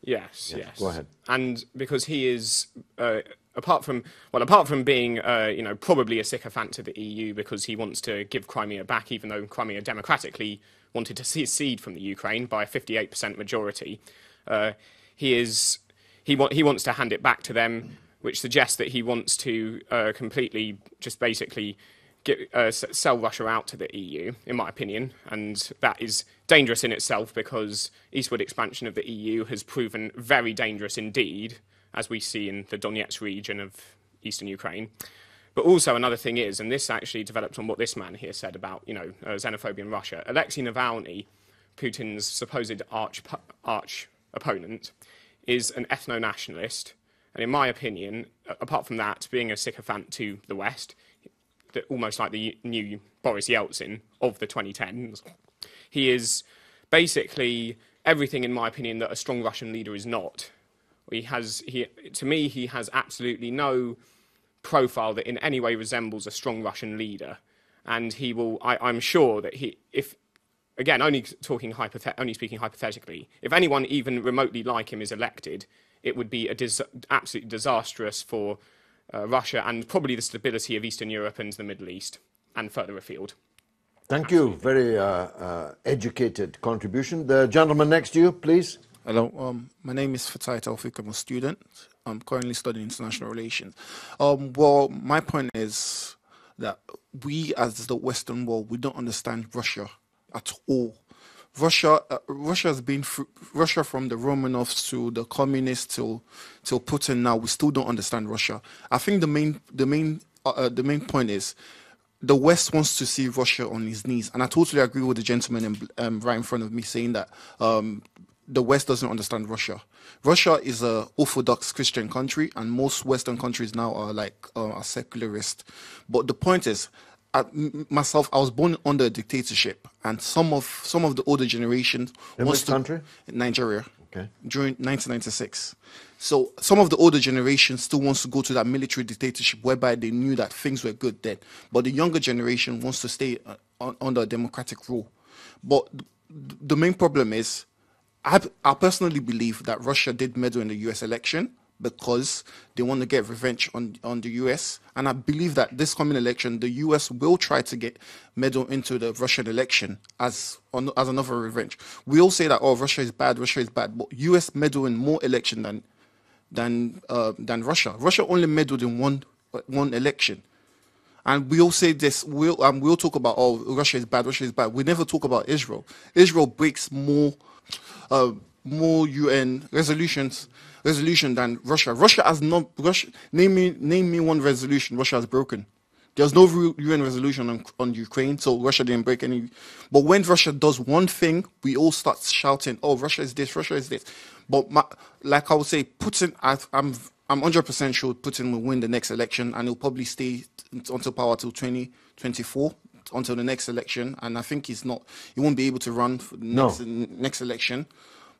Yes, yes. Go ahead. And because he is, apart from being, probably a sycophant to the EU because he wants to give Crimea back, even though Crimea democratically wanted to secede from the Ukraine by a 58% majority. He wants to hand it back to them, which suggests that he wants to completely just basically sell Russia out to the EU, in my opinion. And that is dangerous in itself because eastward expansion of the EU has proven very dangerous indeed, as we see in the Donetsk region of eastern Ukraine. But also another thing is, and this actually developed on what this man here said about, xenophobia in Russia. Alexei Navalny, Putin's supposed arch opponent, is an ethno-nationalist. And in my opinion, apart from that, being a sycophant to the West, almost like the new Boris Yeltsin of the 2010s, he is basically everything, in my opinion, that a strong Russian leader is not. To me, he has absolutely no profile that in any way resembles a strong Russian leader, and he will. I'm sure that only speaking hypothetically, if anyone even remotely like him is elected, it would be absolutely disastrous for Russia and probably the stability of Eastern Europe and the Middle East and further afield. Thank you. Very educated contribution. The gentleman next to you, please. Hello, my name is Fatai Taufik. I'm a student. I'm currently studying international relations. Well, my point is that we, as the Western world, we don't understand Russia at all. Russia has been Russia from the Romanovs to the communists till Putin. Now we still don't understand Russia. I think the main point is the West wants to see Russia on his knees, and I totally agree with the gentleman right in front of me saying that. The West doesn't understand Russia. Russia is an Orthodox Christian country, and most Western countries now are secularist. But the point is, I was born under a dictatorship, and some of the older generation. In which country? Nigeria. Okay. During 1996. So some of the older generation still wants to go to that military dictatorship whereby they knew that things were good then. But the younger generation wants to stay under a democratic rule. But the main problem is, I personally believe that Russia did meddle in the US election because they want to get revenge on the US. And I believe that this coming election, the US will try to get meddle into the Russian election as another revenge. We all say that, Russia is bad, but US meddle in more election than Russia. Russia only meddled in one election. And we all say this, we'll talk about, oh, Russia is bad, Russia is bad. We never talk about Israel. Israel breaks more UN resolution than Russia. Russia has not, name me one resolution Russia has broken. There's no UN resolution on Ukraine, so Russia didn't break any. But when Russia does one thing, we all start shouting, oh, Russia is this, Russia is this. But like I would say, Putin, I'm 100% sure Putin will win the next election, and he'll probably stay until power till 2024, until the next election. And I think he won't be able to run for the next election.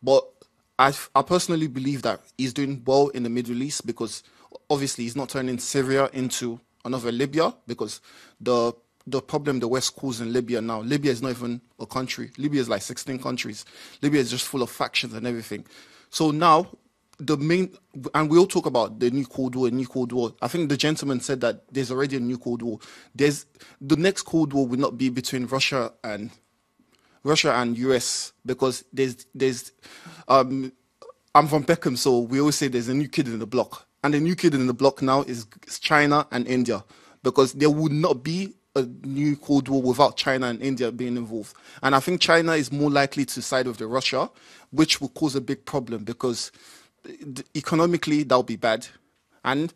But I personally believe that he's doing well in the Middle East, because obviously he's not turning Syria into another Libya, because the problem the West calls in Libya now, Libya is not even a country. Libya is like 16 countries. Libya is just full of factions and everything. So now, and we'll talk about the new Cold War, I think the gentleman said that there's already a new Cold War. The next Cold War will not be between Russia and US, because I'm from Peckham, so we always say there's a new kid in the block. And the new kid in the block now is China and India, because there would not be a new Cold War without China and India being involved. And I think China is more likely to side with Russia, which will cause a big problem, because economically that'll be bad. And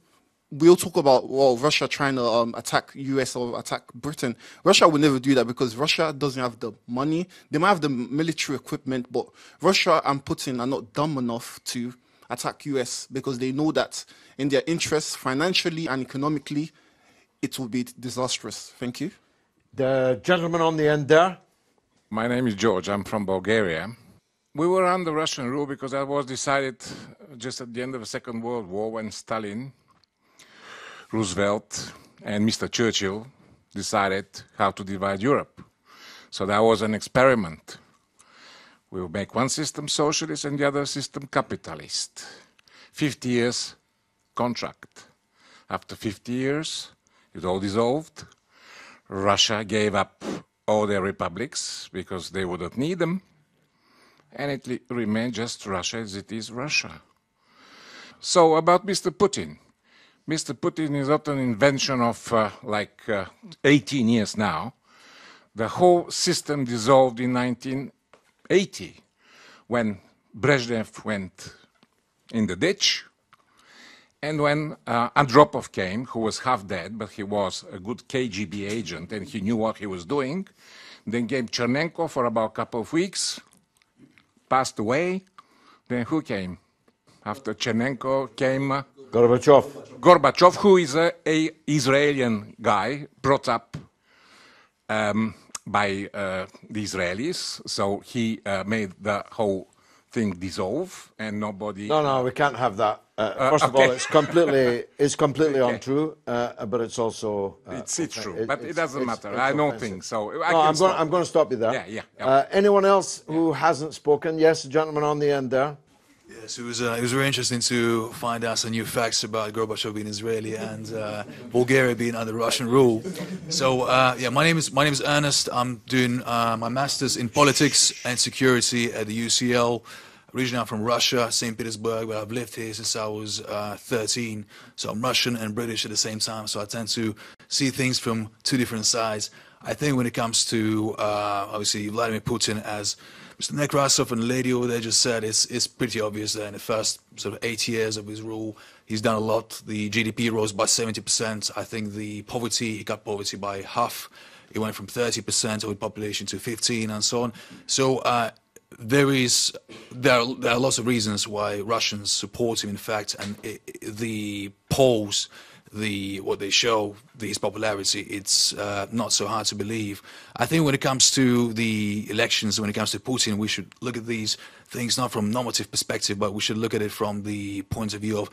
we'll talk about, well, Russia trying to attack US or attack Britain. Russia will never do that, because Russia doesn't have the money. They might have the military equipment, but Russia and Putin are not dumb enough to attack US, because they know that in their interests, financially and economically, it will be disastrous. Thank you. The gentleman on the end there. My name is George. I'm from Bulgaria. We were under Russian rule because that was decided just at the end of the Second World War, when Stalin, Roosevelt, and Mr. Churchill decided how to divide Europe. So that was an experiment. We will make one system socialist and the other system capitalist. 50 years contract. After 50 years, it all dissolved. Russia gave up all their republics because they wouldn't need them. And it remained just Russia as it is Russia. So about Mr. Putin. Mr. Putin is not an invention of 18 years now. The whole system dissolved in 1980, when Brezhnev went in the ditch, and when Andropov came, who was half dead, but he was a good KGB agent and he knew what he was doing. Then came Chernenko for about a couple of weeks, passed away. Then who came? After Chernenko came Gorbachev, who is a Israeli guy brought up by the Israelis, so he made the whole thing dissolve, and nobody. No, we can't have that. First of all, it's completely untrue, but it's also. It's true, but it doesn't matter. I don't think so. I'm going to stop you there. Yeah. Anyone else who hasn't spoken? Yes, gentleman on the end there. Yes, it was very interesting to find out some new facts about Gorbachev being Israeli and Bulgaria being under Russian rule. So, my name is Ernest. I'm doing my master's in politics and security at the UCL. Originally, I'm from Russia, St. Petersburg, but I've lived here since I was 13. So I'm Russian and British at the same time. So I tend to see things from two different sides. I think when it comes to obviously Vladimir Putin, as Mr. Nekrasov and the lady over there just said, it's pretty obvious that in the first sort of 8 years of his rule, he's done a lot. The GDP rose by 70%. I think he cut poverty by half. It went from 30% of the population to 15% and so on. So there are lots of reasons why Russians support him, in fact, and the polls, what they show, his popularity, it's not so hard to believe. I think when it comes to the elections, when it comes to Putin, we should look at these things not from normative perspective, but we should look at it from the point of view of,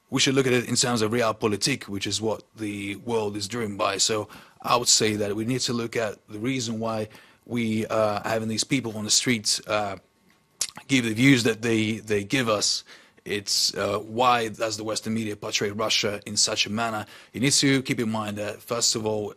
we should look at it in terms of realpolitik, which is what the world is driven by. So I would say that we need to look at the reason why we are having these people on the streets give the views that they give us. It's why does the Western media portray Russia in such a manner? You need to keep in mind that, first of all,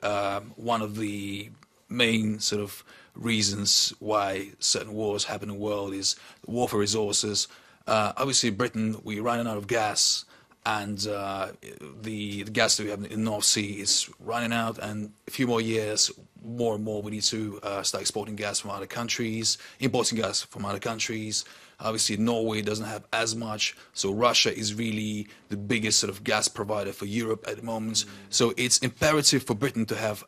one of the main sort of reasons why certain wars happen in the world is war for resources. Obviously, Britain, we're running out of gas, and the gas that we have in the North Sea is running out, and a few more years, more and more, we need to start exporting gas from other countries, importing gas from other countries. Obviously, Norway doesn't have as much, so Russia is really the biggest sort of gas provider for Europe at the moment. So it's imperative for Britain to have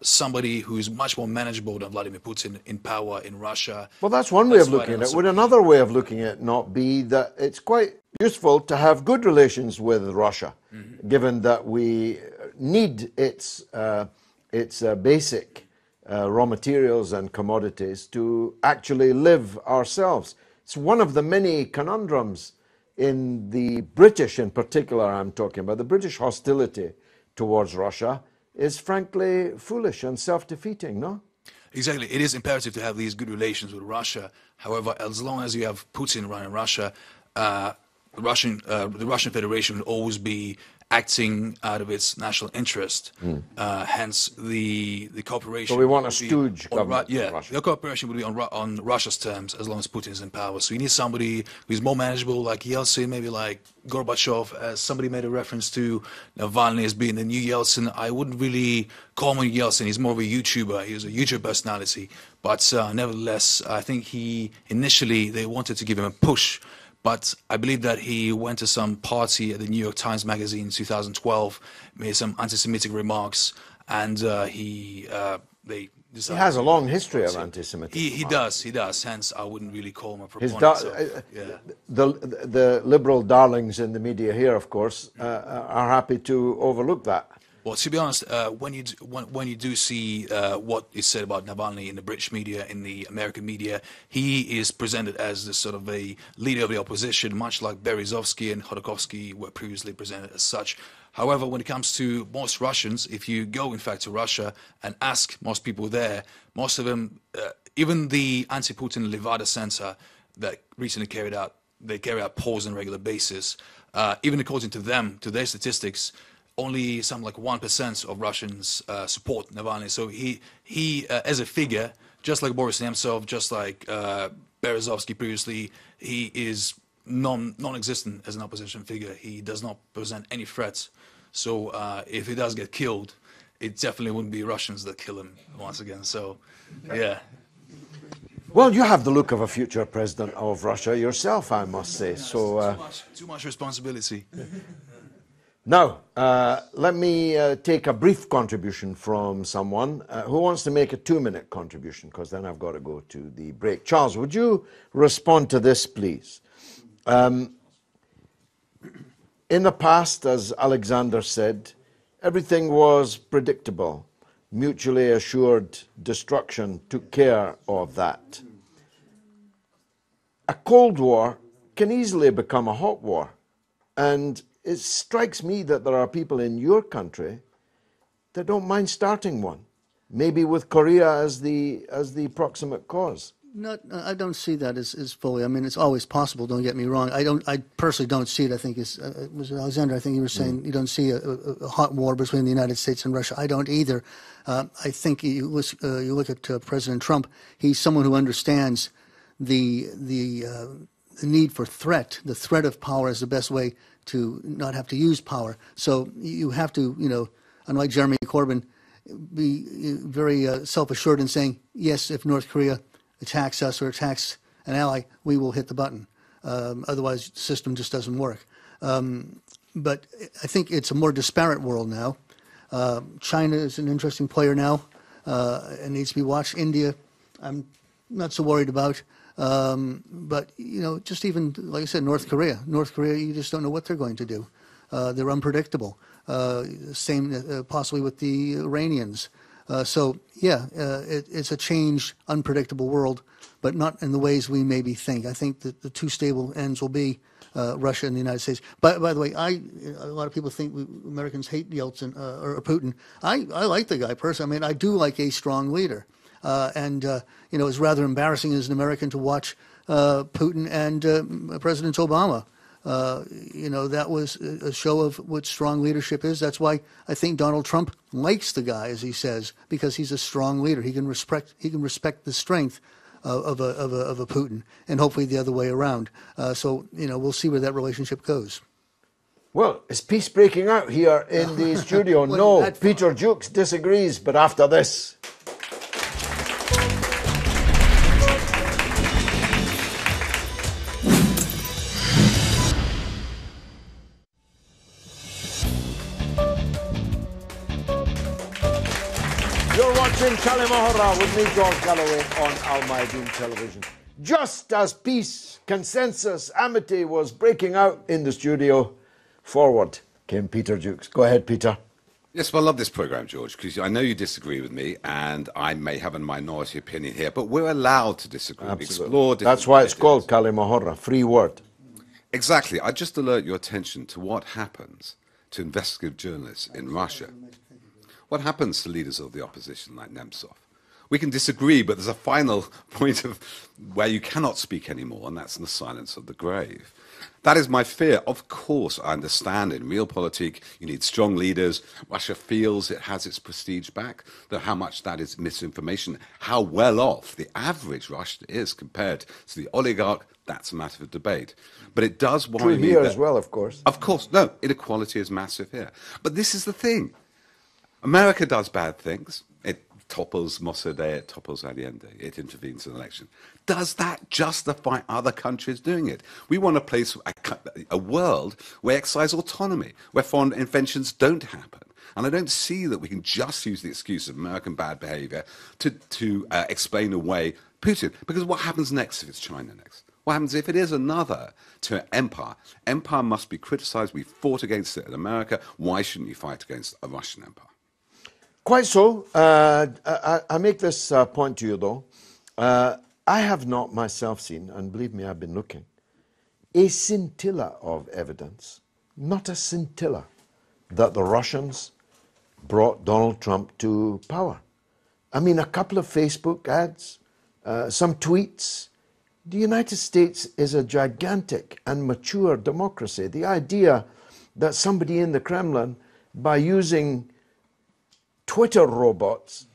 somebody who is much more manageable than Vladimir Putin in power in Russia. Well, that's one way of looking at it. Would another way of looking at it not be that it's quite useful to have good relations with Russia, given that we need its basic raw materials and commodities to actually live ourselves? It's one of the many conundrums in the British, in particular, I'm talking about. The British hostility towards Russia is frankly foolish and self-defeating, no? Exactly. It is imperative to have these good relations with Russia. However, as long as you have Putin running Russia, the Russian Federation will always be acting out of its national interest. Hence, the cooperation. So we want a stooge government. The cooperation will be on Russia's terms as long as Putin is in power. So you need somebody who's more manageable, like Yeltsin, maybe like Gorbachev. As somebody made a reference to Navalny as being the new Yeltsin. I wouldn't really call him Yeltsin. He's more of a YouTuber. He's a YouTube personality. But nevertheless, I think initially they wanted to give him a push. But I believe that he went to some party at the New York Times Magazine in 2012, made some anti-Semitic remarks, and they decided. He has a long history of anti-Semitism. He does. Hence, I wouldn't really call him a proponent. The liberal darlings in the media here, of course, are happy to overlook that. Well, to be honest, when you do see what is said about Navalny in the British media, in the American media, he is presented as the sort of a leader of the opposition, much like Berezovsky and Khodorkovsky were previously presented as such. However, when it comes to most Russians, if you go in fact to Russia and ask most people there, most of them, even the anti-Putin Levada Center that recently carry out polls on a regular basis, even according to them, to their statistics, only something like 1% of Russians support Navalny. So he as a figure, just like Boris Nemtsov, just like Berezovsky previously, he is non-existent as an opposition figure. He does not present any threats. So if he does get killed, it definitely wouldn't be Russians that kill him once again. So, yeah. Well, you have the look of a future president of Russia yourself, I must say. So too much responsibility. Now, let me take a brief contribution from someone who wants to make a 2-minute contribution, because then I've got to go to the break. Charles, would you respond to this, please? In the past, as Alexander said, everything was predictable. Mutually assured destruction took care of that. A Cold War can easily become a hot war, and it strikes me that there are people in your country that don't mind starting one, maybe with Korea as the proximate cause. I don't see that as fully. I mean, it's always possible. Don't get me wrong. I personally don't see it. I think it was Alexander. I think you were saying you don't see a hot war between the United States and Russia. I don't either. I think you look at President Trump. He's someone who understands the need for the threat of power is the best way to not have to use power. So you have to, unlike Jeremy Corbyn, be very self-assured in saying, yes, if North Korea attacks us or attacks an ally, we will hit the button. Otherwise, the system just doesn't work. But I think it's a more disparate world now. China is an interesting player now. It needs to be watched. India, I'm not so worried about. But, just even, like I said, North Korea, you just don't know what they're going to do. They're unpredictable. Same possibly with the Iranians. It's a changed, unpredictable world, but not in the ways we maybe think. I think that the two stable ends will be Russia and the United States. By the way, a lot of people think Americans hate Yeltsin or Putin. I like the guy personally. I mean, I do like a strong leader. It's rather embarrassing as an American to watch Putin and President Obama. That was a show of what strong leadership is. That's why I think Donald Trump likes the guy, as he says, because he's a strong leader. He can respect the strength of a Putin, and hopefully the other way around. So we'll see where that relationship goes. Well, is peace breaking out here in the studio? No, Peter Jukes disagrees, but after this. You're watching Kalima Horra with me, George Galloway, on Al Mayadeen Television. Just as peace, consensus, amity was breaking out in the studio, forward came Peter Jukes. Go ahead, Peter. Yes, well, I love this programme, George, because I know you disagree with me, and I may have a minority opinion here, but we're allowed to disagree. Explore different That's why it's ideas. called Kalima Horra, free word. Exactly. I just alert your attention to what happens to investigative journalists in Russia. What happens to leaders of the opposition like Nemtsov? We can disagree, but there's a final point of where you cannot speak anymore, and that's in the silence of the grave. That is my fear. Of course, I understand in realpolitik you need strong leaders. Russia feels it has its prestige back, though how much that is misinformation, how well off the average Russian is compared to the oligarch, that's a matter of debate. But it does worry me here that, as well, of course. Of course, no, inequality is massive here. But this is the thing. America does bad things. It topples Mossadegh, it topples Allende, it intervenes in an election. Does that justify other countries doing it? We want a place, a world where exercise autonomy, where foreign inventions don't happen. And I don't see that we can just use the excuse of American bad behavior to explain away Putin. Because what happens next if it's China next? What happens if it is another empire? Empire must be criticized. We fought against it in America. Why shouldn't you fight against a Russian empire? Quite so. I make this point to you, though. I have not myself seen, and believe me, I've been looking, a scintilla of evidence, not a scintilla, that the Russians brought Donald Trump to power. I mean, a couple of Facebook ads, some tweets. The United States is a gigantic and mature democracy. The idea that somebody in the Kremlin, by using Twitter robots,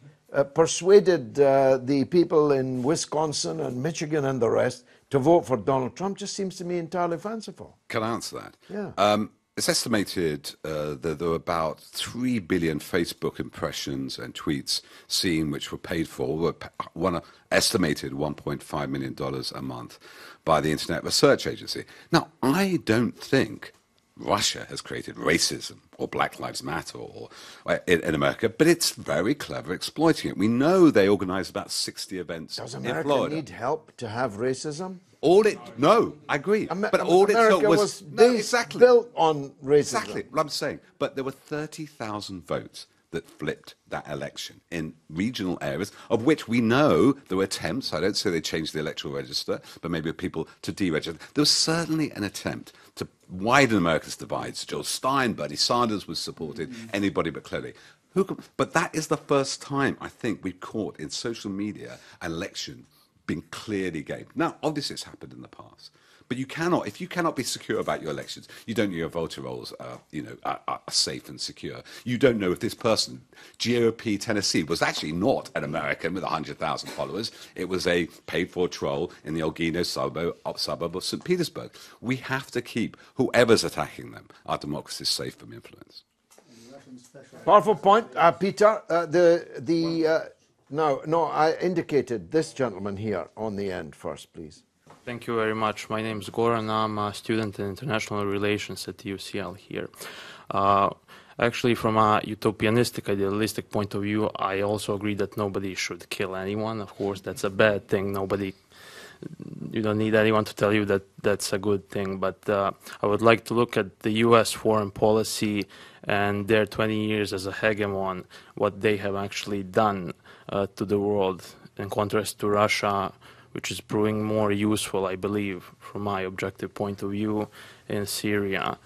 persuaded the people in Wisconsin and Michigan and the rest to vote for Donald Trump just seems to me entirely fanciful. Can I answer that? Yeah. It's estimated that there were about 3 billion Facebook impressions and tweets seen which were paid for, estimated $1.5 million a month by the Internet Research Agency. Now, I don't think Russia has created racism or Black Lives Matter or in America, but it's very clever exploiting it. We know they organize about 60 events Does in America Florida. need help to have racism? No, I agree. But all America it was exactly built on racism. Exactly what I'm saying. But there were 30,000 votes that flipped that election in regional areas, of which we know there were attempts. I don't say they changed the electoral register, but maybe people to deregister. There was certainly an attempt to widen America's divides. George Stein, Bernie Sanders was supported, anybody but clearly. But that is the first time, I think, we've caught in social media an election being clearly gamed. Now, obviously it's happened in the past. But if you cannot be secure about your elections, you don't know your voter rolls are safe and secure. You don't know if this person, GOP Tennessee, was actually not an American with 100,000 followers. It was a paid-for troll in the Olgino suburb of St. Petersburg. We have to keep whoever's attacking them, our democracy, safe from influence. Powerful point, Peter. No, I indicated this gentleman here on the end first, please. Thank you very much. My name is Goran. I'm a student in international relations at UCL here. Actually, from a utopianistic, idealistic point of view, I also agree that nobody should kill anyone. Of course, that's a bad thing. You don't need anyone to tell you that that's a good thing. But I would like to look at the U.S. foreign policy and their 20 years as a hegemon, what they have actually done to the world, in contrast to Russia, which is proving more useful, I believe, from my objective point of view, in Syria.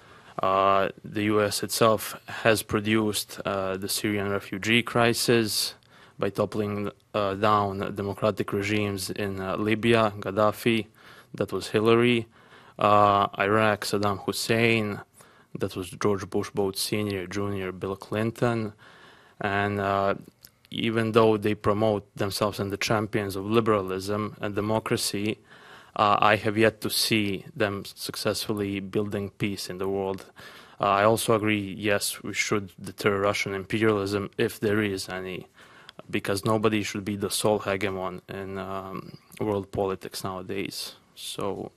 The U.S. itself has produced the Syrian refugee crisis by toppling down democratic regimes in Libya, Gaddafi, that was Hillary, Iraq, Saddam Hussein, that was George Bush, both Senior, Junior, Bill Clinton, and even though they promote themselves as the champions of liberalism and democracy, I have yet to see them successfully building peace in the world. I also agree, yes, we should deter Russian imperialism if there is any, because nobody should be the sole hegemon in world politics nowadays. So,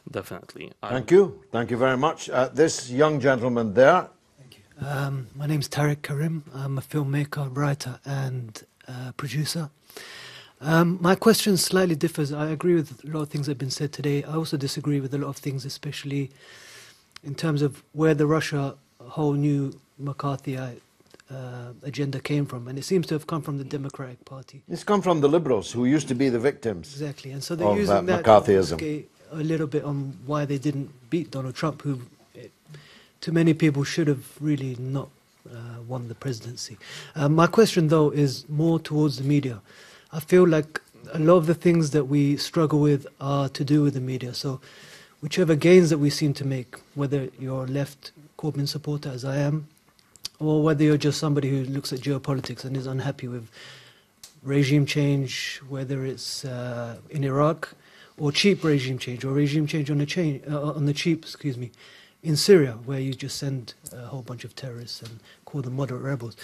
definitely. Thank you. Thank you very much. This young gentleman there. My name's Tariq Karim. I'm a filmmaker, writer and producer. My question slightly differs. I agree with a lot of things that have been said today. I also disagree with a lot of things, especially in terms of where the Russia whole new McCarthyite agenda came from. And it seems to have come from the Democratic Party. It's come from the Liberals, who used to be the victims. Exactly. And so they're of using that McCarthyism. to a little bit on why they didn't beat Donald Trump, who to many people should have really not won the presidency. My question, though, is more towards the media. I feel like a lot of the things that we struggle with are to do with the media. So whichever gains that we seem to make, whether you're a left Corbyn supporter, as I am, or whether you're just somebody who looks at geopolitics and is unhappy with regime change, whether it's in Iraq, or cheap regime change, or regime change on the cheap, in Syria, where you just send a whole bunch of terrorists and call them moderate rebels.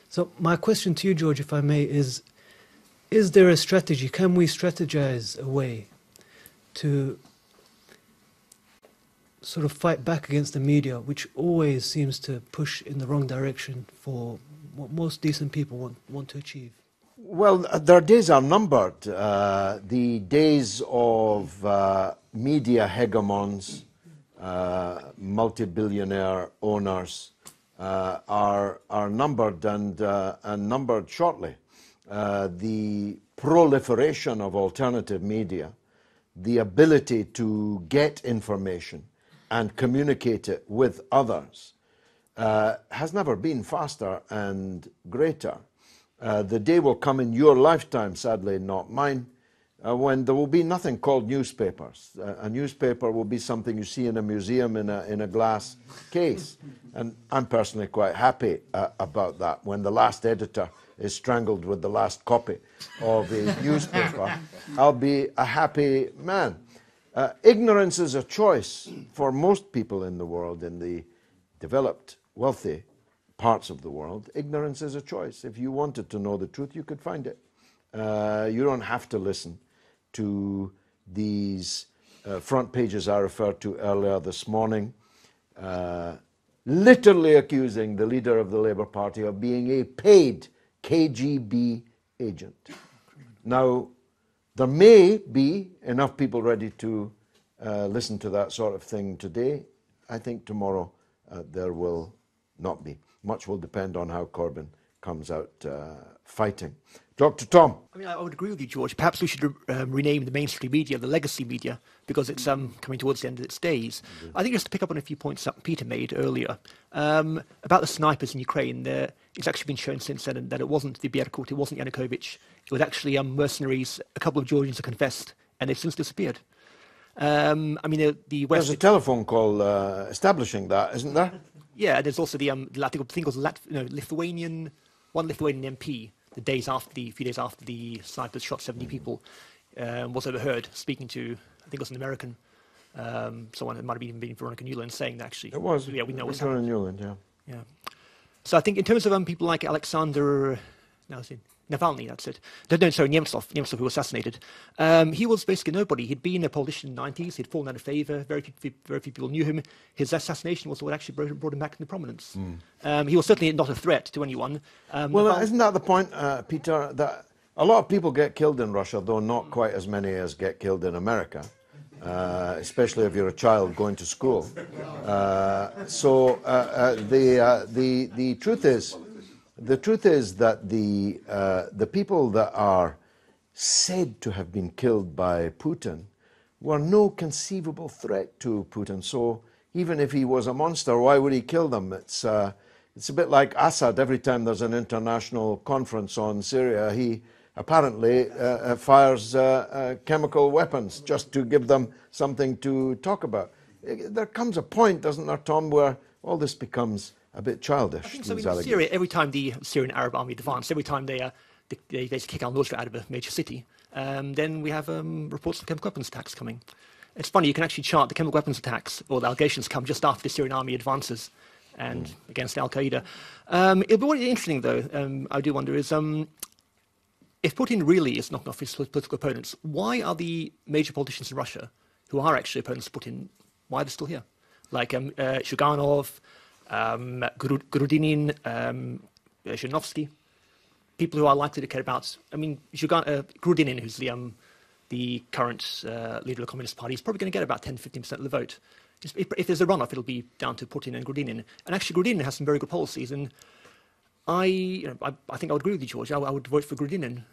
So my question to you, George, if I may, is there a strategy? Can we strategize a way to sort of fight back against the media, which always seems to push in the wrong direction for what most decent people want to achieve? Well, their days are numbered. The days of media hegemons, multi-billionaire owners, are numbered and numbered shortly. The proliferation of alternative media, the ability to get information and communicate it with others, has never been faster and greater. The day will come in your lifetime, sadly not mine, when there will be nothing called newspapers. A newspaper will be something you see in a museum in a glass case. And I'm personally quite happy about that. When the last editor is strangled with the last copy of a newspaper, I'll be a happy man. Ignorance is a choice for most people in the world, in the developed, wealthy parts of the world. Ignorance is a choice. If you wanted to know the truth, you could find it. You don't have to listen to these front pages I referred to earlier this morning, literally accusing the leader of the Labour Party of being a paid KGB agent. Now, there may be enough people ready to listen to that sort of thing today. I think tomorrow there will not be. Much will depend on how Corbyn comes out fighting. Dr. Tom. I mean, I would agree with you, George. Perhaps we should rename the mainstream media the legacy media, because it's coming towards the end of its days. Mm-hmm. I think just to pick up on a few points that Peter made earlier about the snipers in Ukraine. It's actually been shown since then that it wasn't the Berkut, it wasn't Yanukovych. It was actually mercenaries. A couple of Georgians have confessed, and they've since disappeared. I mean, the West. There's a telephone call establishing that, isn't there? Yeah, there's also the thing was Lithuanian MP. A few days after the snipers shot 70 people, was overheard speaking to, I think it was an American, someone that might have even been Veronica Newland, saying that actually. It was. Yeah, we know what's Veronica happening. Newland, yeah. Yeah. So I think in terms of people like Alexander, Navalny, that's it. No, sorry, Nemtsov, who was assassinated. He was basically nobody. He'd been a politician in the 90s. He'd fallen out of favour. Very few people knew him. His assassination was what actually brought him back into prominence. He was certainly not a threat to anyone. Isn't that the point, Peter, that a lot of people get killed in Russia, though not quite as many as get killed in America, especially if you're a child going to school. The truth is, that the people that are said to have been killed by Putin were no conceivable threat to Putin. So even if he was a monster, why would he kill them? It's a bit like Assad. Every time there's an international conference on Syria, he apparently fires chemical weapons just to give them something to talk about. There comes a point, doesn't there, Tom, where all this becomes a bit childish. I think so. These In allegations. Syria, every time the Syrian Arab army advance, every time they basically kick al-Nusra out of a major city, then we have reports of chemical weapons attacks coming. It's funny, you can actually chart the chemical weapons attacks, or the allegations come just after the Syrian army advances and against al-Qaeda. It'll be really interesting, though, I do wonder, is if Putin really is knocking off his political opponents, why are the major politicians in Russia, who are actually opponents of Putin, why are they still here? Like Shuganov, Grudinin, Zhirinovsky, people who are likely to care about. I mean, Grudinin, who's the current leader of the Communist Party, is probably going to get about 10-15% of the vote. If there's a runoff, it'll be down to Putin and Grudinin. And actually, Grudinin has some very good policies. And I think I would agree with you, George. I would vote for Grudinin.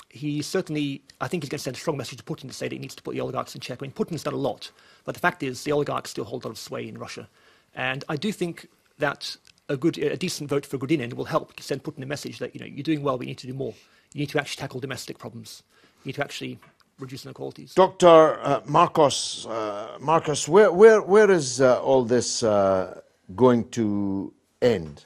He certainly, I think he's going to send a strong message to Putin to say that he needs to put the oligarchs in check. I mean, Putin's done a lot, but the fact is the oligarchs still hold a lot of sway in Russia. And I do think that a decent vote for Grudinin will help send Putin a message that, you're doing well, but you need to do more. You need to actually tackle domestic problems. You need to actually reduce inequalities. Dr. Marcos, where is all this going to end?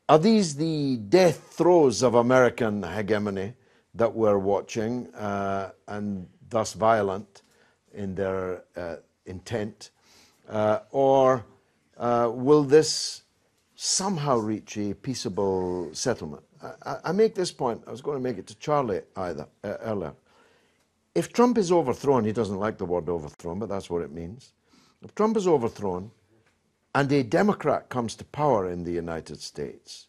Are these the death throes of American hegemony that we're watching, and thus violent in their intent? Or will this somehow reach a peaceable settlement? I make this point, I was going to make it to Charlie earlier. If Trump is overthrown, he doesn't like the word overthrown, but that's what it means. If Trump is overthrown and a Democrat comes to power in the United States,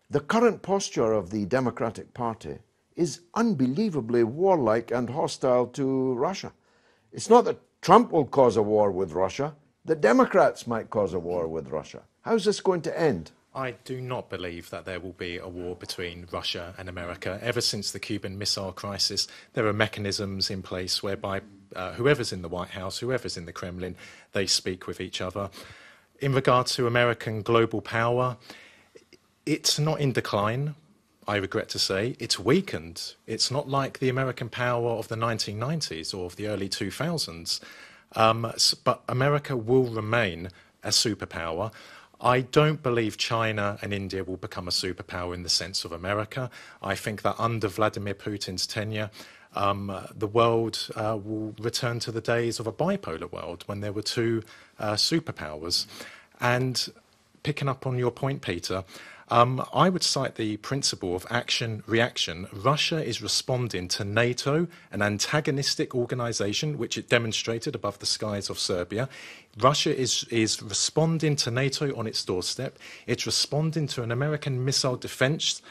the current posture of the Democratic Party is unbelievably warlike and hostile to Russia. It's not that Trump will cause a war with Russia, the Democrats might cause a war with Russia. How's this going to end? I do not believe that there will be a war between Russia and America. Ever since the Cuban Missile Crisis, there are mechanisms in place whereby whoever's in the White House, whoever's in the Kremlin, they speak with each other. In regard to American global power, it's not in decline, I regret to say. It's weakened. It's not like the American power of the 1990s or of the early 2000s. But America will remain a superpower. I don't believe China and India will become a superpower in the sense of America. I think that under Vladimir Putin's tenure, the world will return to the days of a bipolar world when there were two superpowers. And picking up on your point, Peter, I would cite the principle of action-reaction. Russia is responding to NATO, an antagonistic organisation, which it demonstrated above the skies of Serbia. Russia is responding to NATO on its doorstep. It's responding to an American missile defence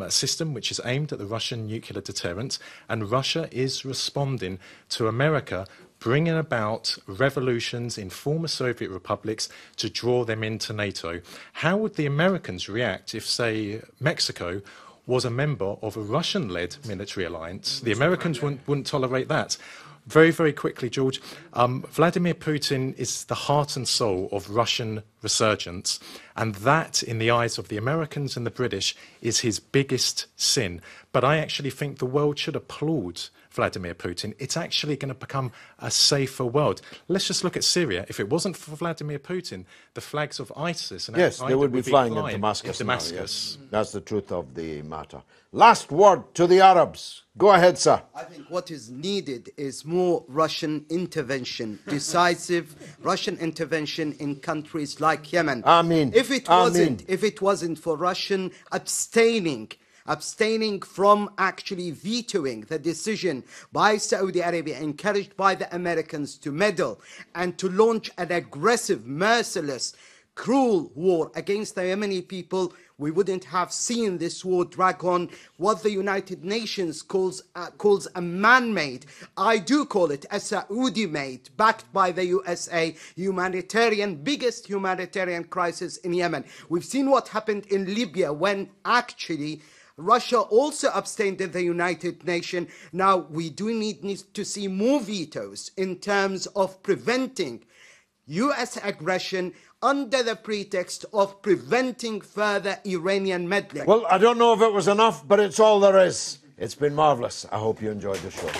system which is aimed at the Russian nuclear deterrent. And Russia is responding to America bringing about revolutions in former Soviet republics to draw them into NATO. How would the Americans react if, say, Mexico was a member of a Russian-led military alliance? The Americans wouldn't tolerate that. Very, very quickly, George, Vladimir Putin is the heart and soul of Russian resurgence, and that, in the eyes of the Americans and the British, is his biggest sin. But I actually think the world should applaud Vladimir Putin. It's actually going to become a safer world. Let's just look at Syria. If it wasn't for Vladimir Putin, the flags of ISIS and yes, they would be flying in Damascus. Now, yes. That's the truth of the matter. Last word to the Arabs. Go ahead, sir. I think what is needed is more Russian intervention, decisive Russian intervention in countries like Yemen. Amen. If it wasn't for Russian abstaining from actually vetoing the decision by Saudi Arabia, encouraged by the Americans to meddle and to launch an aggressive, merciless, cruel war against the Yemeni people, we wouldn't have seen this war drag on. What the United Nations calls a man-made, I do call it a Saudi-made, backed by the USA, biggest humanitarian crisis in Yemen. We've seen what happened in Libya when actually Russia also abstained in the United Nations. Now, we do need to see more vetoes in terms of preventing US aggression under the pretext of preventing further Iranian meddling. Well, I don't know if it was enough, but it's all there is. It's been marvellous. I hope you enjoyed the show.